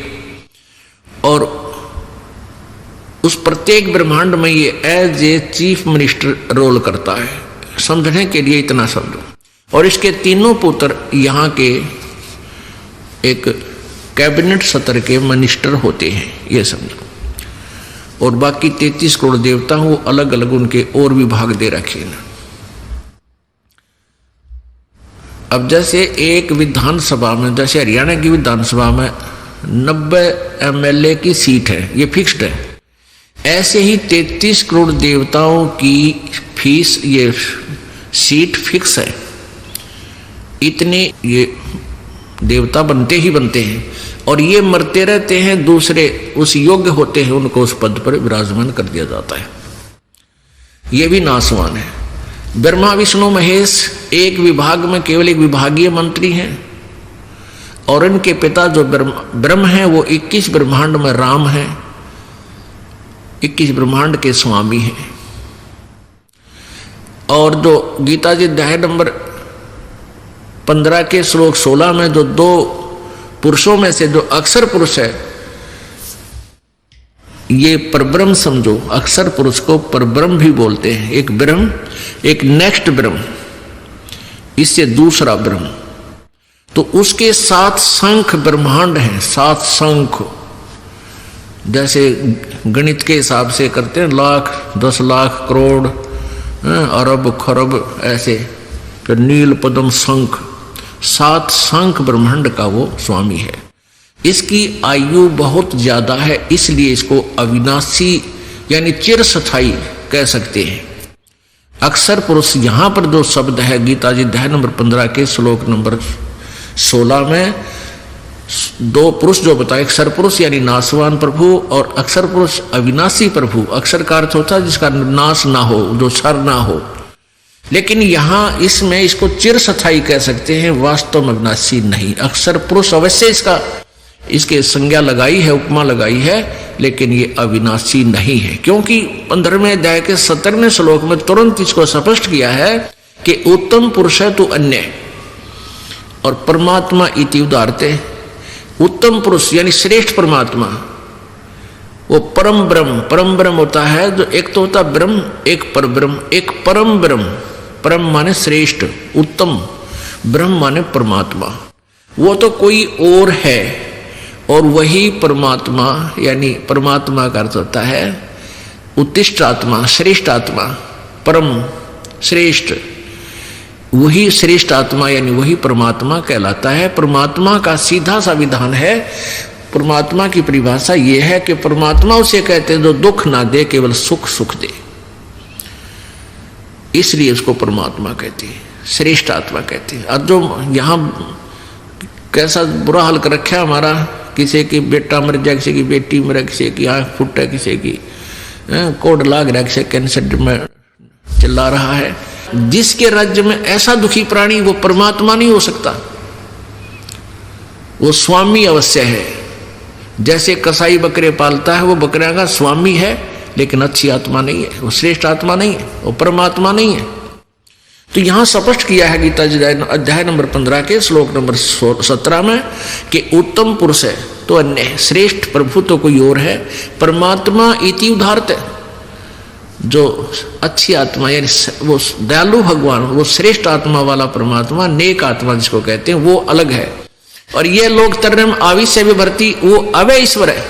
और उस प्रत्येक ब्रह्मांड में ये as a chief minister role करता है। समझने के लिए इतना शब्द। और इसके 3 पुत्र यहाँ के एक कैबिनेट सत्र के मिनिस्टर होते हैं, ये समझो। और बाकी 33 करोड़ देवता वो अलग अलग उनके और विभाग दे रखे हैं। अब जैसे एक विधानसभा में, जैसे हरियाणा की विधानसभा में 90 MLA की सीट है, ये फिक्स्ड है। ऐसे ही 33 करोड़ देवताओं की फीस, ये सीट फिक्स है। इतने ये देवता बनते ही बनते हैं और ये मरते रहते हैं, दूसरे उस योग्य होते हैं, उनको उस पद पर विराजमान कर दिया जाता है। ये भी नासवान है। ब्रह्मा विष्णु महेश एक विभाग में केवल एक विभागीय मंत्री हैं, और इनके पिता जो ब्रह्म हैं वो 21 ब्रह्मांड में राम हैं, 21 ब्रह्मांड के स्वामी हैं। और जो गीता जी अध्याय नंबर 15 के श्लोक 16 में जो दो पुरुषों में से जो अक्षर पुरुष है, ये परब्रह्म समझो, अक्षर पुरुष को परब्रह्म भी बोलते हैं। एक ब्रह्म, एक नेक्स्ट ब्रह्म, इससे दूसरा ब्रह्म। तो उसके 7 शंख ब्रह्मांड हैं, 7 शंख, जैसे गणित के हिसाब से करते हैं, लाख, 10 लाख, करोड़, अरब, खरब, ऐसे। फिर नील पद्म शंख, 7 शंख ब्रह्मांड का वो स्वामी है। इसकी आयु बहुत ज्यादा है, इसलिए इसको अविनाशी यानी चिरस्थायी कह सकते हैं। अक्षर पुरुष यहां पर जो शब्द है गीता जी अध्याय नंबर 15 के श्लोक नंबर 16 में दो पुरुष जो बताए, अक्षर पुरुष यानी नासवान प्रभु और अक्षर पुरुष अविनाशी प्रभु। अक्षर का अर्थ होता है जिसका नाश ना हो, जो क्षर ना हो, लेकिन यहां इसमें इसको चिरस्थायी कह सकते हैं, वास्तव में अविनाशी नहीं। अक्षर पुरुष अवश्य इसके संज्ञा लगाई है, उपमा लगाई है, लेकिन ये अविनाशी नहीं है, क्योंकि 15वें अध्याय के 17वें श्लोक में तुरंत इसको स्पष्ट किया है कि उत्तम पुरुष है तो अन्य, और परमात्मा इति उदारते। उत्तम पुरुष यानी श्रेष्ठ परमात्मा, वो परम ब्रह्म होता है, जो एक तो होता ब्रह्म, एक पर ब्रह्म, एक परम ब्रह्म। परम माने श्रेष्ठ, उत्तम, ब्रह्म माने परमात्मा, वो तो कोई और है, और वही परमात्मा यानी परमात्मा का अर्थ होता है उत्तिष्ठ आत्मा, श्रेष्ठ आत्मा, परम श्रेष्ठ, वही श्रेष्ठ आत्मा यानी वही परमात्मा कहलाता है। परमात्मा का सीधा सा विधान है, परमात्मा की परिभाषा यह है कि परमात्मा उसे कहते हैं जो दुख ना दे, केवल सुख दे, इसलिए उसको परमात्मा कहते हैं, श्रेष्ठ आत्मा कहते हैं। और जो यहां कैसा बुरा हाल कर रखा हमारा, किसी की बेटा मर जाए, किसी की बेटी मर, किसी की आंख फूटे, किसी की कोड लाग रहा है, किसी कैंसर में चिल्ला रहा है। जिसके राज्य में ऐसा दुखी प्राणी, वो परमात्मा नहीं हो सकता, वो स्वामी अवश्य है। जैसे कसाई बकरे पालता है, वो बकरियां का स्वामी है, लेकिन अच्छी आत्मा नहीं है, वो श्रेष्ठ आत्मा नहीं है, वो परमात्मा नहीं है। तो यहां स्पष्ट किया है गीता जी अध्याय नंबर 15 के श्लोक नंबर 17 में कि उत्तम पुरुष है तो अन्य है, श्रेष्ठ प्रभु तो कोई और है, परमात्मा इति उदारते, जो अच्छी आत्मा यानी वो दयालु भगवान, वो श्रेष्ठ आत्मा वाला परमात्मा, नेक आत्मा जिसको कहते हैं, वो अलग है। और ये लोग तरम आविश्य विभर्ती, वो अवय ईश्वर है,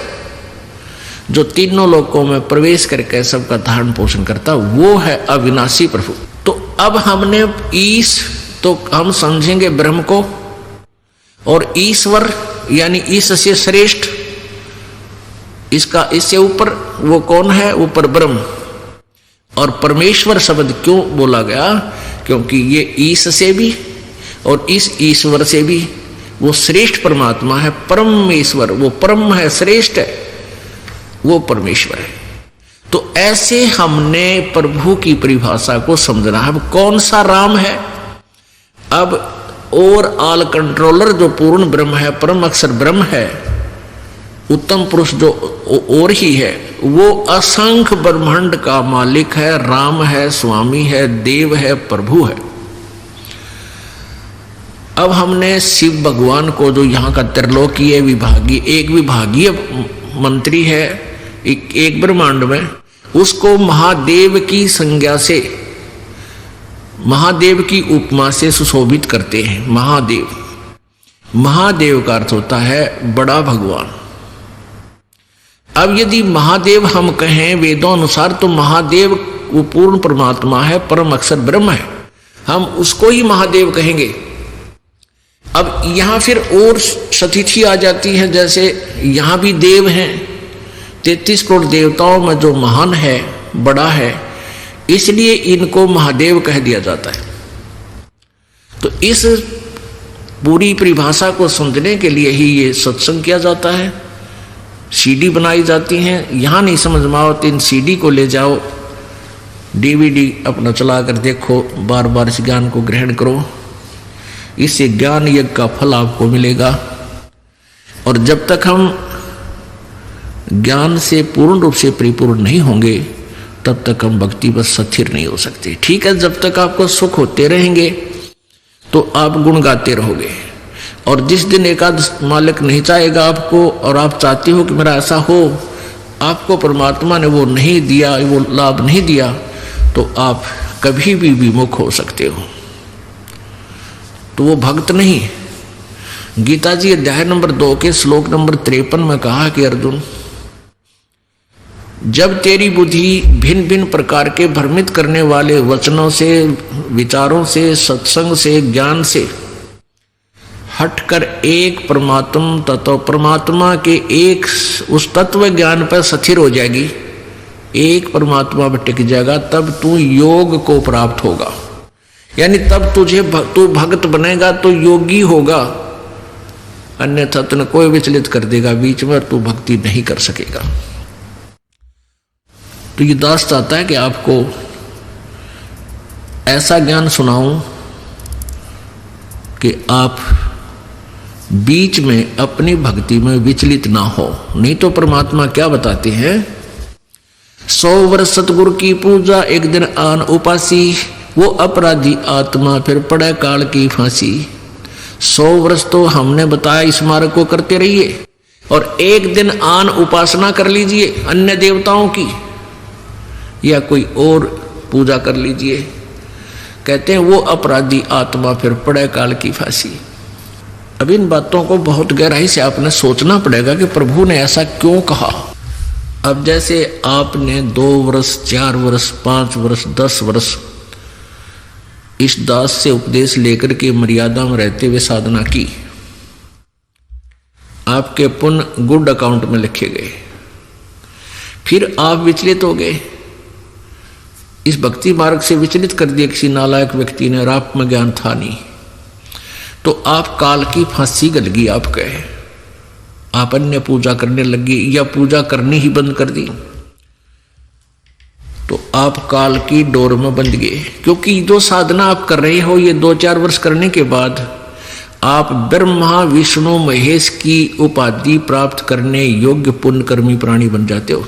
जो तीनों लोकों में प्रवेश करके सबका धारण पोषण करता, वो है अविनाशी प्रभु। तो अब हमने ईश तो हम समझेंगे ब्रह्म को, और ईश्वर यानी ईश से श्रेष्ठ, इससे ऊपर वो कौन है, ऊपर ब्रह्म। और परमेश्वर शब्द क्यों बोला गया, क्योंकि ये ईश से भी और इस ईश्वर से भी वो श्रेष्ठ परमात्मा है, परमेश्वर, वो परम है, श्रेष्ठ है, वो परमेश्वर है। तो ऐसे हमने प्रभु की परिभाषा को समझना है। अब कौन सा राम है, अब और ऑल कंट्रोलर जो पूर्ण ब्रह्म है, परम अक्षर ब्रह्म है, उत्तम पुरुष जो और ही है, वो असंख्य ब्रह्मांड का मालिक है, राम है, स्वामी है, देव है, प्रभु है। अब हमने शिव भगवान को, जो यहाँ का त्रिलोकीय विभागीय, एक विभागीय मंत्री है एक ब्रह्मांड में, उसको महादेव की संज्ञा से, महादेव की उपमा से सुशोभित करते हैं। महादेव का अर्थ होता है बड़ा भगवान। अब यदि महादेव हम कहें वेदों अनुसार, तो महादेव वो पूर्ण परमात्मा है, परम अक्षर ब्रह्म है, हम उसको ही महादेव कहेंगे। अब यहां फिर और सतिथि आ जाती है, जैसे यहां भी देव हैं, 33 करोड़ देवताओं में जो महान है, बड़ा है, इसलिए इनको महादेव कह दिया जाता है। तो इस पूरी परिभाषा को समझने के लिए ही ये सत्संग किया जाता है, सीडी बनाई जाती हैं। यहाँ नहीं समझ में आओ तो इन सीडी को ले जाओ डीवीडी अपना चला कर देखो, बार बार इस ज्ञान को ग्रहण करो, इससे ज्ञान यज्ञ का फल आपको मिलेगा। और जब तक हम ज्ञान से पूर्ण रूप से परिपूर्ण नहीं होंगे तब तक हम भक्ति पर स्थिर नहीं हो सकते। ठीक है, जब तक आपको सुख होते रहेंगे तो आप गुण गाते रहोगे, और जिस दिन एकाद मालिक नहीं चाहेगा आपको और आप चाहते हो कि मेरा ऐसा हो, आपको परमात्मा ने वो नहीं दिया, वो लाभ नहीं दिया, तो आप कभी भी विमुख हो सकते हो, तो वो भक्त नहीं। गीता जी अध्याय नंबर 2 के श्लोक नंबर 53 में कहा कि अर्जुन, जब तेरी बुद्धि भिन्न भिन्न प्रकार के भ्रमित करने वाले वचनों से, विचारों से, सत्संग से, ज्ञान से हटकर एक परमात्मा तत्व, परमात्मा के एक उस तत्व ज्ञान पर स्थिर हो जाएगी, एक परमात्मा पर टिक जाएगा, तब तू योग को प्राप्त होगा। यानी तब तू भक्त बनेगा तो योगी होगा, अन्यथा तुने कोई विचलित कर देगा बीच में और तू भक्ति नहीं कर सकेगा। तो ये दास चाहता है कि आपको ऐसा ज्ञान सुनाऊं कि आप बीच में अपनी भक्ति में विचलित ना हो। नहीं तो परमात्मा क्या बताते हैं, 100 वर्ष सतगुरु की पूजा, एक दिन आन उपासी, वो अपराधी आत्मा फिर पड़े काल की फांसी। 100 वर्ष तो हमने बताया इस मार्ग को करते रहिए, और एक दिन आन उपासना कर लीजिए अन्य देवताओं की या कोई और पूजा कर लीजिए, कहते हैं वो अपराधी आत्मा फिर पड़े काल की फांसी। अब इन बातों को बहुत गहराई से आपने सोचना पड़ेगा कि प्रभु ने ऐसा क्यों कहा। अब जैसे आपने 2 वर्ष, 4 वर्ष, 5 वर्ष, 10 वर्ष इस दास से उपदेश लेकर के मर्यादा में रहते हुए साधना की, आपके पुण्य गुड अकाउंट में लिखे गए, फिर आप विचलित हो गए, इस भक्ति मार्ग से विचलित कर दिया किसी नालायक व्यक्ति ने और आप में ज्ञान था नहीं, तो आप काल की फांसी गल गई। आप कहे आप अन्य पूजा करने लगी या पूजा करनी ही बंद कर दी, तो आप काल की डोर में बंध गए। क्योंकि जो साधना आप कर रहे हो, ये 2-4 वर्ष करने के बाद आप ब्रह्मा विष्णु महेश की उपाधि प्राप्त करने योग्य पुण्यकर्मी प्राणी बन जाते हो।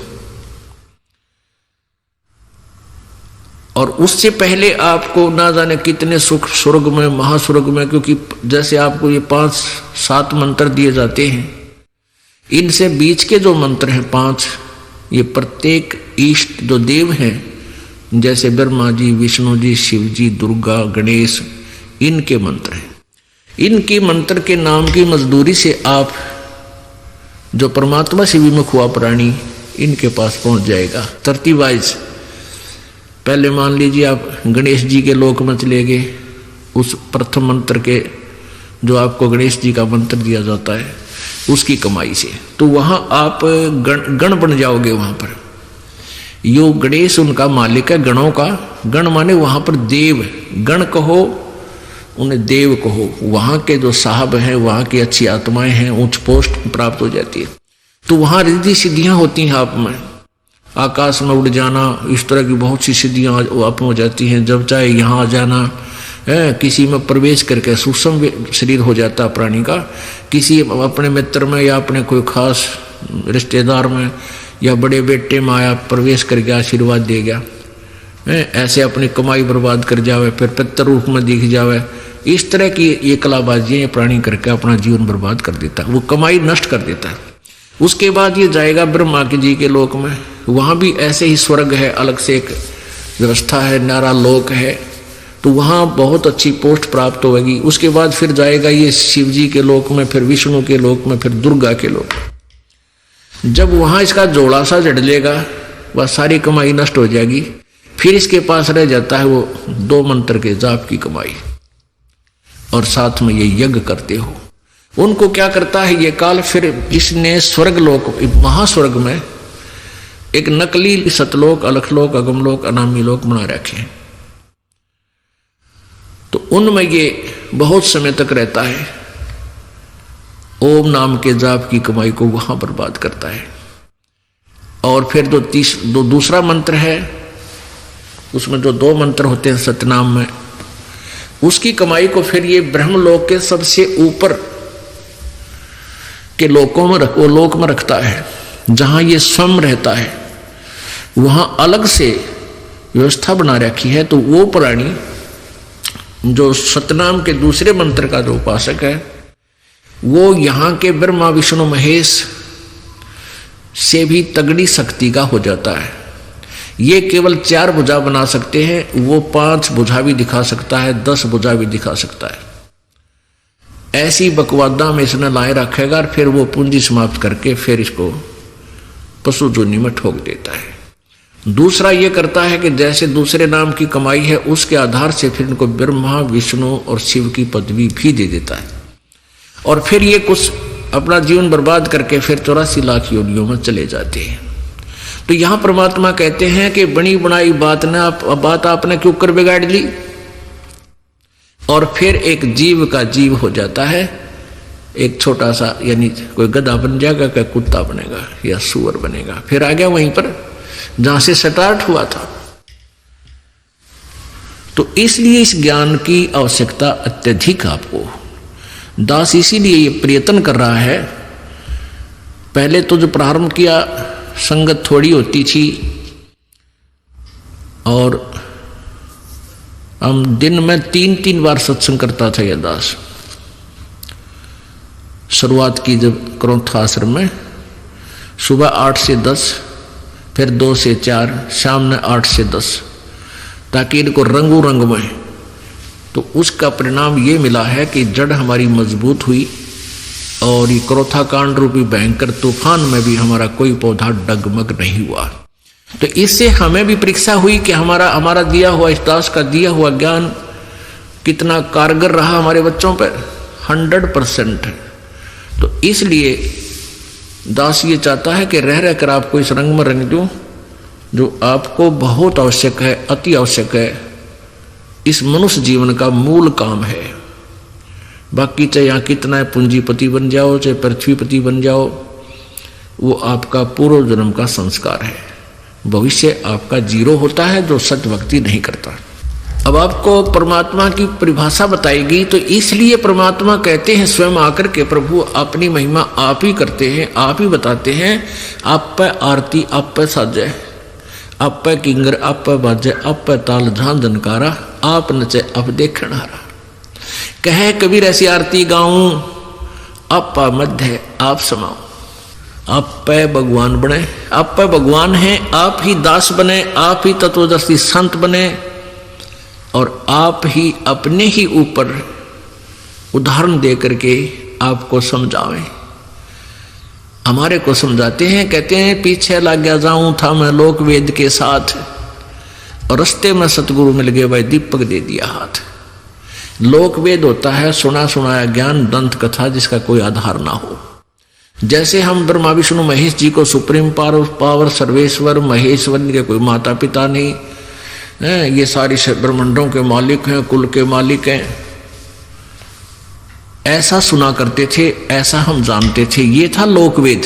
और उससे पहले आपको ना जाने कितने सुख स्वर्ग में, महास्वर्ग में, क्योंकि जैसे आपको ये 5-7 मंत्र दिए जाते हैं, इनसे बीच के जो मंत्र हैं 5, ये प्रत्येक इष्ट जो देव हैं, जैसे ब्रह्मा जी, विष्णु जी, शिव जी, दुर्गा, गणेश, इनके मंत्र हैं। इनकी मंत्र के नाम की मजदूरी से आप जो परमात्मा से विमुख हुआ प्राणी इनके पास पहुंच जाएगा। तरतीब वाइज पहले मान लीजिए आप गणेश जी के लोक में चले गए, उस प्रथम मंत्र के जो आपको गणेश जी का मंत्र दिया जाता है उसकी कमाई से, तो वहां आप गण बन जाओगे। वहां पर यो गणेश उनका मालिक है, गणों का, गण माने वहां पर देव, गण कहो उन्हें देव कहो, वहां के जो साहब हैं, वहां की अच्छी आत्माएं हैं, उच्च पोस्ट प्राप्त हो जाती है। तो वहां रिद्धि सिद्धियां होती हैं आप में, आकाश में उड़ जाना, इस तरह की बहुत सी सिद्धियां आप में हो जाती हैं। जब चाहे यहाँ आ जाना है, किसी में प्रवेश करके सूक्ष्म शरीर हो जाता है प्राणी का, किसी अपने मित्र में या अपने कोई खास रिश्तेदार में या बड़े बेटे में आया, प्रवेश करके आशीर्वाद दे गया, ऐसे अपनी कमाई बर्बाद कर जावे, फिर पितर रूप में दिख जावे। इस तरह की ये कलाबाजियां प्राणी करके अपना जीवन बर्बाद कर देता है, वो कमाई नष्ट कर देता है। उसके बाद ये जाएगा ब्रह्मा के जी के लोक में, वहां भी ऐसे ही स्वर्ग है, अलग से एक व्यवस्था है, न्यारा लोक है, तो वहां बहुत अच्छी पोस्ट प्राप्त होगी। उसके बाद फिर जाएगा ये शिव जी के लोक में, फिर विष्णु के लोक में, फिर दुर्गा के लोक। जब वहां इसका जोड़ा सा जड़ लेगा, वह सारी कमाई नष्ट हो जाएगी, फिर इसके पास रह जाता है वो 2 मंत्र के जाप की कमाई, और साथ में ये यज्ञ करते हो। उनको क्या करता है ये काल, फिर इसने स्वर्ग लोक, महास्वर्ग में एक नकली सतलोक, अलखलोक, अगमलोक, अनामी लोक बना रखे, तो उनमें ये बहुत समय तक रहता है, ओम नाम के जाप की कमाई को वहां बर्बाद करता है। और फिर जो दूसरा मंत्र है उसमें जो 2 मंत्र होते हैं सतनाम में, उसकी कमाई को फिर ये ब्रह्मलोक के सबसे ऊपर के लोकों में वो लोक में रखता है, जहां ये स्वयं रहता है। वहां अलग से व्यवस्था बना रखी है। तो वो प्राणी जो सतनाम के दूसरे मंत्र का जो उपासक है, वो यहाँ के ब्रह्मा विष्णु महेश से भी तगड़ी शक्ति का हो जाता है। ये केवल 4 भुजा बना सकते हैं, वो 5 भुजा भी दिखा सकता है, 10 भुजा भी दिखा सकता है। ऐसी बकवादा में इसने लाए रखेगा और फिर वो पूंजी समाप्त करके फिर इसको पशु जोनी में ठोक देता है। दूसरा ये करता है कि जैसे दूसरे नाम की कमाई है, उसके आधार से फिर इनको ब्रह्मा विष्णु और शिव की पदवी भी दे देता है। और फिर ये कुछ अपना जीवन बर्बाद करके फिर 84 लाख योनियों में चले जाते हैं। तो यहां परमात्मा कहते हैं कि बनी बनाई बात आपने क्यों कर बिगाड़ ली। और फिर एक जीव का जीव हो जाता है, एक छोटा सा, यानी कोई गधा बन जाएगा, क्या कुत्ता बनेगा या सुअर बनेगा, फिर आ गया वहीं पर जहां से स्टार्ट हुआ था। तो इसलिए इस ज्ञान की आवश्यकता अत्यधिक आपको। दास इसीलिए ये प्रयत्न कर रहा है। पहले तो जो प्रारंभ किया, संगत थोड़ी होती थी और हम दिन में 3-3 बार सत्संग करता था यह दास। शुरुआत की जब क्रोथा आश्रम में, सुबह 8 से 10, फिर 2 से 4, शाम में 8 से 10, ताकि इनको रंगों रंग में। तो उसका परिणाम ये मिला है कि जड़ हमारी मजबूत हुई और ये क्रोथा कांड रूपी भयंकर तूफान में भी हमारा कोई पौधा डगमग नहीं हुआ। तो इससे हमें भी परीक्षा हुई कि हमारा दिया हुआ, इस दास का दिया हुआ ज्ञान कितना कारगर रहा हमारे बच्चों पर। 100%। तो इसलिए दास ये चाहता है कि रह रहकर आपको इस रंग में रंग दूं जो आपको बहुत आवश्यक है, अति आवश्यक है। इस मनुष्य जीवन का मूल काम है। बाकी चाहे यहाँ कितना पूंजीपति बन जाओ, चाहे पृथ्वीपति बन जाओ, वो आपका पूर्व जन्म का संस्कार है। भविष्य आपका 0 होता है जो सत भक्ति नहीं करता। अब आपको परमात्मा की परिभाषा बताएगी। तो इसलिए परमात्मा कहते हैं स्वयं आकर के, प्रभु अपनी महिमा आप ही करते हैं, आप ही बताते हैं। आप पे आरती, आप पे साजय, आप पे किंगर, आप पे बाजे, आप पे ताल झान जनकारा, आप नचे अब देखण हारा। कहे कबीर ऐसी आरती गाऊं, आप पा मध्य आप समाओ। आप पे भगवान बने, आप पे भगवान हैं, आप ही दास बने, आप ही तत्वदर्शी संत बने और आप ही अपने ही ऊपर उदाहरण दे करके आपको समझावें। हमारे को समझाते हैं, कहते हैं पीछे लग गया जाऊं था मैं लोक वेद के साथ और रस्ते में सतगुरु मिल गए, भाई दीपक दे दिया हाथ। लोक वेद होता है सुना सुनाया ज्ञान, दंत कथा जिसका कोई आधार ना हो। जैसे हम ब्रह्मा विष्णु महेश जी को सुप्रीम पावर सर्वेश्वर महेश्वर के कोई माता पिता नहीं है, ये सारी ब्रह्मांडों के मालिक हैं, कुल के मालिक हैं, ऐसा सुना करते थे, ऐसा हम जानते थे। ये था लोकवेद।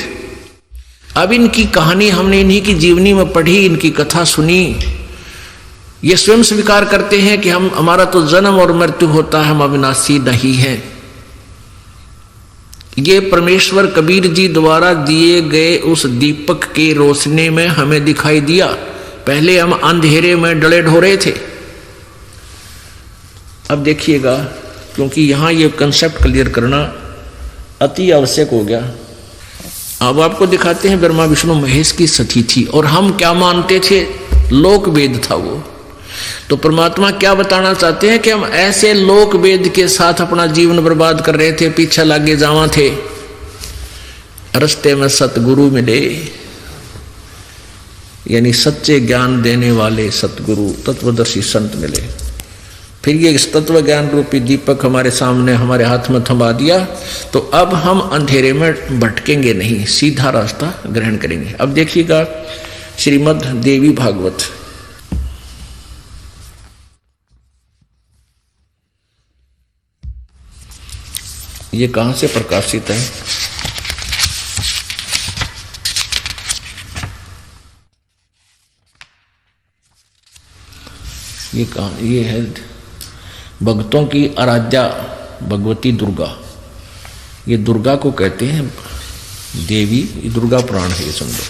अब इनकी कहानी हमने इन्हीं की जीवनी में पढ़ी, इनकी कथा सुनी। ये स्वयं स्वीकार करते हैं कि हमारा तो जन्म और मृत्यु होता है, हम अविनाशी नहीं हैं। ये परमेश्वर कबीर जी द्वारा दिए गए उस दीपक के रोशनी में हमें दिखाई दिया। पहले हम अंधेरे में डले ढोरे थे। अब देखिएगा, क्योंकि यहां ये कंसेप्ट क्लियर करना अति आवश्यक हो गया। अब आपको दिखाते हैं ब्रह्मा विष्णु महेश की सती थी और हम क्या मानते थे, लोक वेद था वो। तो परमात्मा क्या बताना चाहते हैं कि हम ऐसे लोक वेद के साथ अपना जीवन बर्बाद कर रहे थे, पीछे लागे जावा थे। रास्ते में सतगुरु मिले, यानी सच्चे ज्ञान देने वाले सतगुरु तत्वदर्शी संत मिले। फिर ये तत्व ज्ञान रूपी दीपक हमारे सामने हमारे हाथ में थमा दिया। तो अब हम अंधेरे में भटकेंगे नहीं, सीधा रास्ता ग्रहण करेंगे। अब देखिएगा श्रीमद् देवी भागवत, ये कहां से प्रकाशित है? ये कहाँ, ये है भक्तों की आराध्या भगवती दुर्गा। ये दुर्गा को कहते हैं देवी, ये दुर्गा पुराण है ये समझो,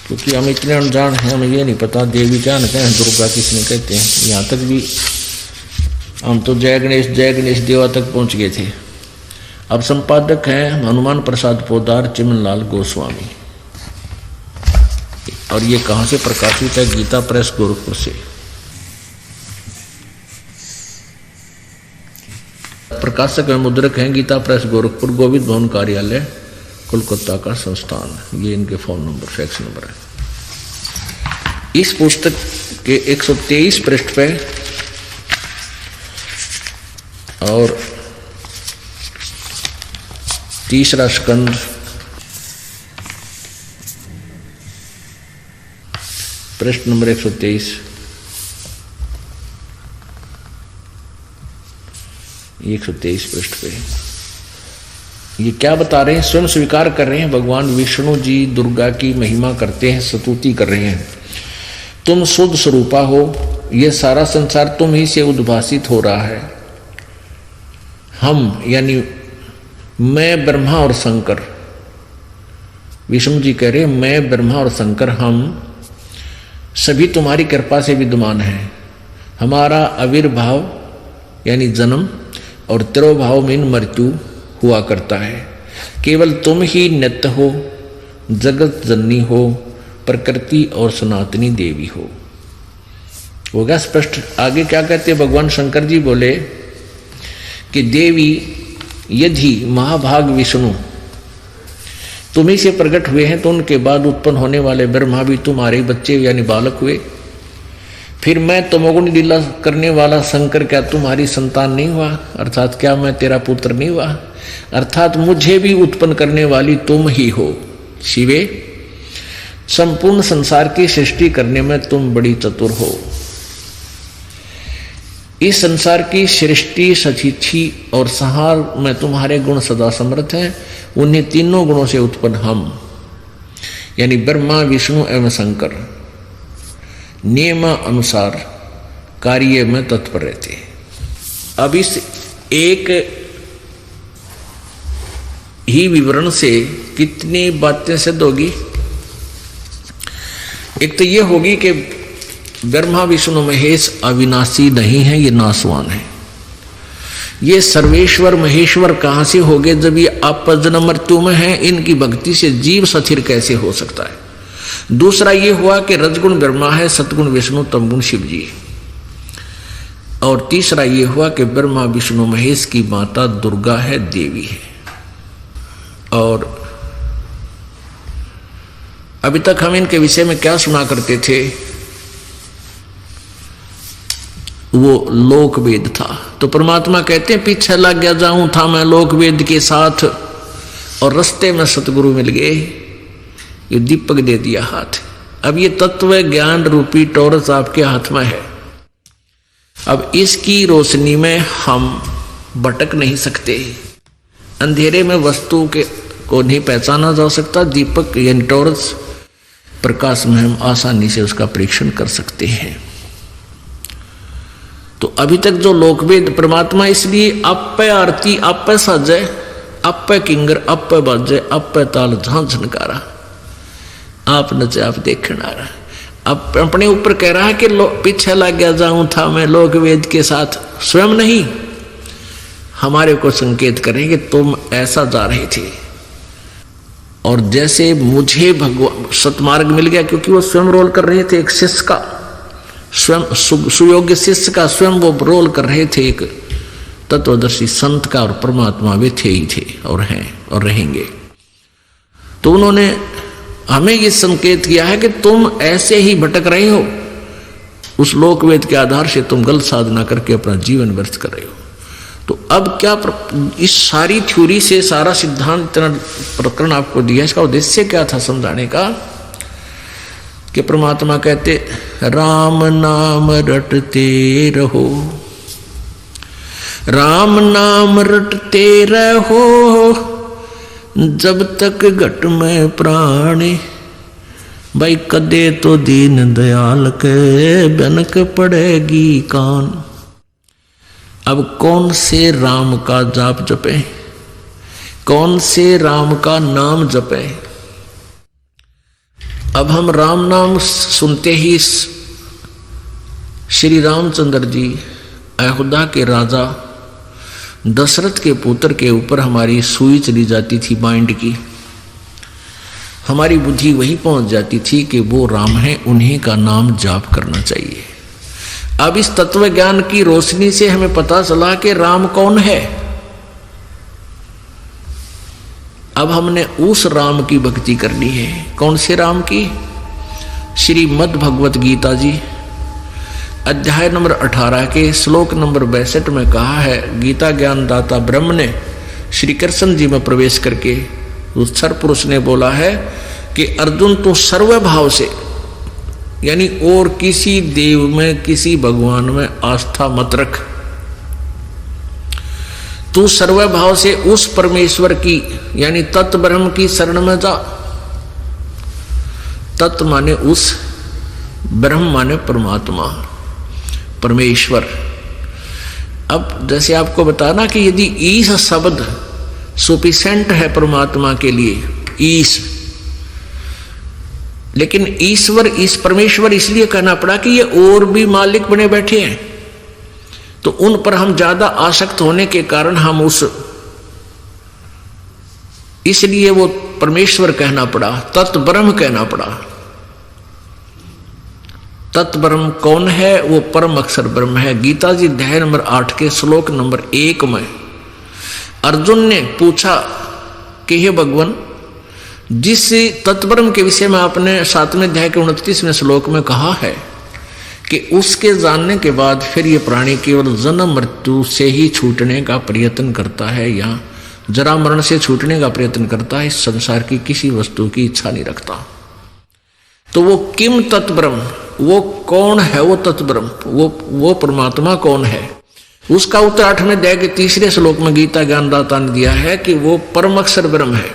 क्योंकि हम इतने अनजान हैं, हमें ये नहीं पता देवी क्या न कहें, दुर्गा किसने कहते हैं। यहाँ तक भी हम तो जय गणेश देवा तक पहुँच गए थे। अब संपादक हैं हनुमान प्रसाद पोदार, चिमनलाल गोस्वामी। और ये कहाँ से प्रकाशित है? गीता प्रेस गोरखपुर से। प्रकाशक एवं मुद्रक हैं गीता प्रेस गोरखपुर, गोविंद भवन कार्यालय कोलकाता का संस्थान। ये इनके फोन नंबर, फैक्स नंबर है। इस पुस्तक के 123 पृष्ठ पे और तीसरा स्कंद पृष्ठ नंबर 123, 123 पृष्ठ पे ये क्या बता रहे हैं? स्वयं स्वीकार कर रहे हैं, भगवान विष्णु जी दुर्गा की महिमा करते हैं, स्तुति कर रहे हैं। तुम शुद्ध स्वरूपा हो, यह सारा संसार तुम ही से उद्भासित हो रहा है। हम यानी मैं, ब्रह्मा और शंकर, विष्णु जी कह रहे हैं मैं, ब्रह्मा और शंकर, हम सभी तुम्हारी कृपा से विद्यमान हैं। हमारा आविर्भाव यानी जन्म और तिरोभाव में मृत्यु हुआ करता है। केवल तुम ही नित्य हो, जगत जननी हो, प्रकृति और सनातनी देवी हो गया स्पष्ट। आगे क्या कहते हैं भगवान शंकर जी? बोले कि देवी यदि महाभाग विष्णु तुम्ही से प्रकट हुए हैं, तो उनके बाद उत्पन्न होने वाले ब्रह्मा भी तुम्हारे बच्चे यानी बालक हुए। फिर मैं तमोगुण लीला करने वाला शंकर क्या तुम्हारी संतान नहीं हुआ? अर्थात क्या मैं तेरा पुत्र नहीं हुआ? अर्थात मुझे भी उत्पन्न करने वाली तुम ही हो शिवे। संपूर्ण संसार की सृष्टि करने में तुम बड़ी चतुर हो। इस संसार की सृष्टि, सचिथि और संहार में तुम्हारे गुण सदा समर्थ हैं। उन्हीं तीनों गुणों से उत्पन्न हम यानी ब्रह्मा, विष्णु एवं शंकर नियम अनुसार कार्य में तत्पर रहते हैं। अब इस एक ही विवरण से कितनी बातें सिद्ध होगी? एक तो ये होगी कि ब्रह्मा विष्णु महेश अविनाशी नहीं है, ये नाशवान है। ये सर्वेश्वर महेश्वर कहाँ से हो गए जब ये आप जन्म मृत्यु में है? इनकी भक्ति से जीव स्थिर कैसे हो सकता है? दूसरा ये हुआ कि रजगुण ब्रह्मा है, सतगुण विष्णु, तमगुण शिव जी। और तीसरा ये हुआ कि ब्रह्मा विष्णु महेश की माता दुर्गा है, देवी है। और अभी तक हम इनके विषय में क्या सुना करते थे? वो लोक वेद था। तो परमात्मा कहते हैं पीछे लग गया जाऊं था मैं लोक वेद के साथ, और रास्ते में सतगुरु मिल गए, ये दीपक दे दिया हाथ। अब ये तत्व ज्ञान रूपी टॉर्च आपके हाथ में है। अब इसकी रोशनी में हम भटक नहीं सकते। अंधेरे में वस्तु के को नहीं पहचाना जा सकता। दीपक यानी टॉर्च प्रकाश में हम आसानी से उसका परीक्षण कर सकते हैं। तो अभी तक जो लोकवेद परमात्मा इसलिए अप्पय आरती, अप्पय साजय, अप्पय किंगर, अप्पय बाजय, अप्पय ताल जहां झनकारा, आप नचे आप देखना आ रहा। अब अपने ऊपर कह रहा है कि पीछे लग गया जाऊं था मैं लोकवेद के साथ। स्वयं नहीं, हमारे को संकेत करें कि तुम ऐसा जा रहे थे। और जैसे मुझे भगवान सतमार्ग मिल गया, क्योंकि वो स्वयं रोल कर रहे थे एक शिष्य का, स्वयं सुयोग्य शिष्य का स्वयं वो रोल कर रहे थे, एक तत्वदर्शी संत का। और परमात्मा वे थे ही थे और हैं और रहेंगे। तो उन्होंने हमें ये संकेत किया है कि तुम ऐसे ही भटक रहे हो, उस लोकवेद के आधार से तुम गलत साधना करके अपना जीवन व्यर्थ कर रहे हो। तो अब क्या इस सारी थ्योरी से सारा सिद्धांत इतना प्रकरण आपको दिया, इसका उद्देश्य क्या था समझाने का? कि परमात्मा कहते राम नाम रटते रहो, राम नाम रटते रहो, जब तक घट में प्राण भाई कदे तो दीन दयाल के बनक पड़ेगी कान। अब कौन से राम का जाप जपे, कौन से राम का नाम जपे। अब हम राम नाम सुनते ही श्री रामचंद्र जी अयोध्या के राजा दशरथ के पुत्र के ऊपर हमारी सुई चली जाती थी माइंड की, हमारी बुद्धि वही पहुंच जाती थी कि वो राम है, उन्हीं का नाम जाप करना चाहिए। अब इस तत्व ज्ञान की रोशनी से हमें पता चला कि राम कौन है। अब हमने उस राम की भक्ति करनी है। कौन से राम की? श्रीमद् भगवत गीता जी अध्याय नंबर 18 के श्लोक नंबर 62 में कहा है, गीता ज्ञान दाता ब्रह्म ने श्री कृष्ण जी में प्रवेश करके उस सर पुरुष ने बोला है कि अर्जुन तो सर्वभाव से, यानी और किसी देव में किसी भगवान में आस्था मत रख, तू सर्वभाव से उस परमेश्वर की यानी तत्व ब्रह्म की शरण में जा। तत्व माने उस, ब्रह्म माने परमात्मा परमेश्वर। अब जैसे आपको बताना कि यदि ईश शब्द सुफिशिएंट है परमात्मा के लिए, ईश, लेकिन ईश्वर इस परमेश्वर इसलिए कहना पड़ा कि ये और भी मालिक बने बैठे हैं, तो उन पर हम ज्यादा आसक्त होने के कारण हम उस, इसलिए वो परमेश्वर कहना पड़ा, तत्व ब्रह्म कहना पड़ा। तत्व ब्रह्म कौन है? वो परम अक्षर ब्रह्म है। गीता जी अध्याय नंबर 8 के श्लोक नंबर 1 में अर्जुन ने पूछा कि हे भगवान, जिस तत्ब्रह्म के विषय में आपने 7वें अध्याय के 29वें श्लोक में कहा है कि उसके जानने के बाद फिर ये प्राणी केवल जन्म मृत्यु से ही छूटने का प्रयत्न करता है या जरा मरण से छूटने का प्रयत्न करता है, इस संसार की किसी वस्तु की इच्छा नहीं रखता। तो वो किम तत्ब्रह्म, वो कौन है? वो तत्ब्रह्म, वो परमात्मा कौन है? उसका उत्तर 8वें अध्याय के 3 श्लोक में गीता ज्ञानदाता ने दिया है कि वो परम अक्षर ब्रह्म है।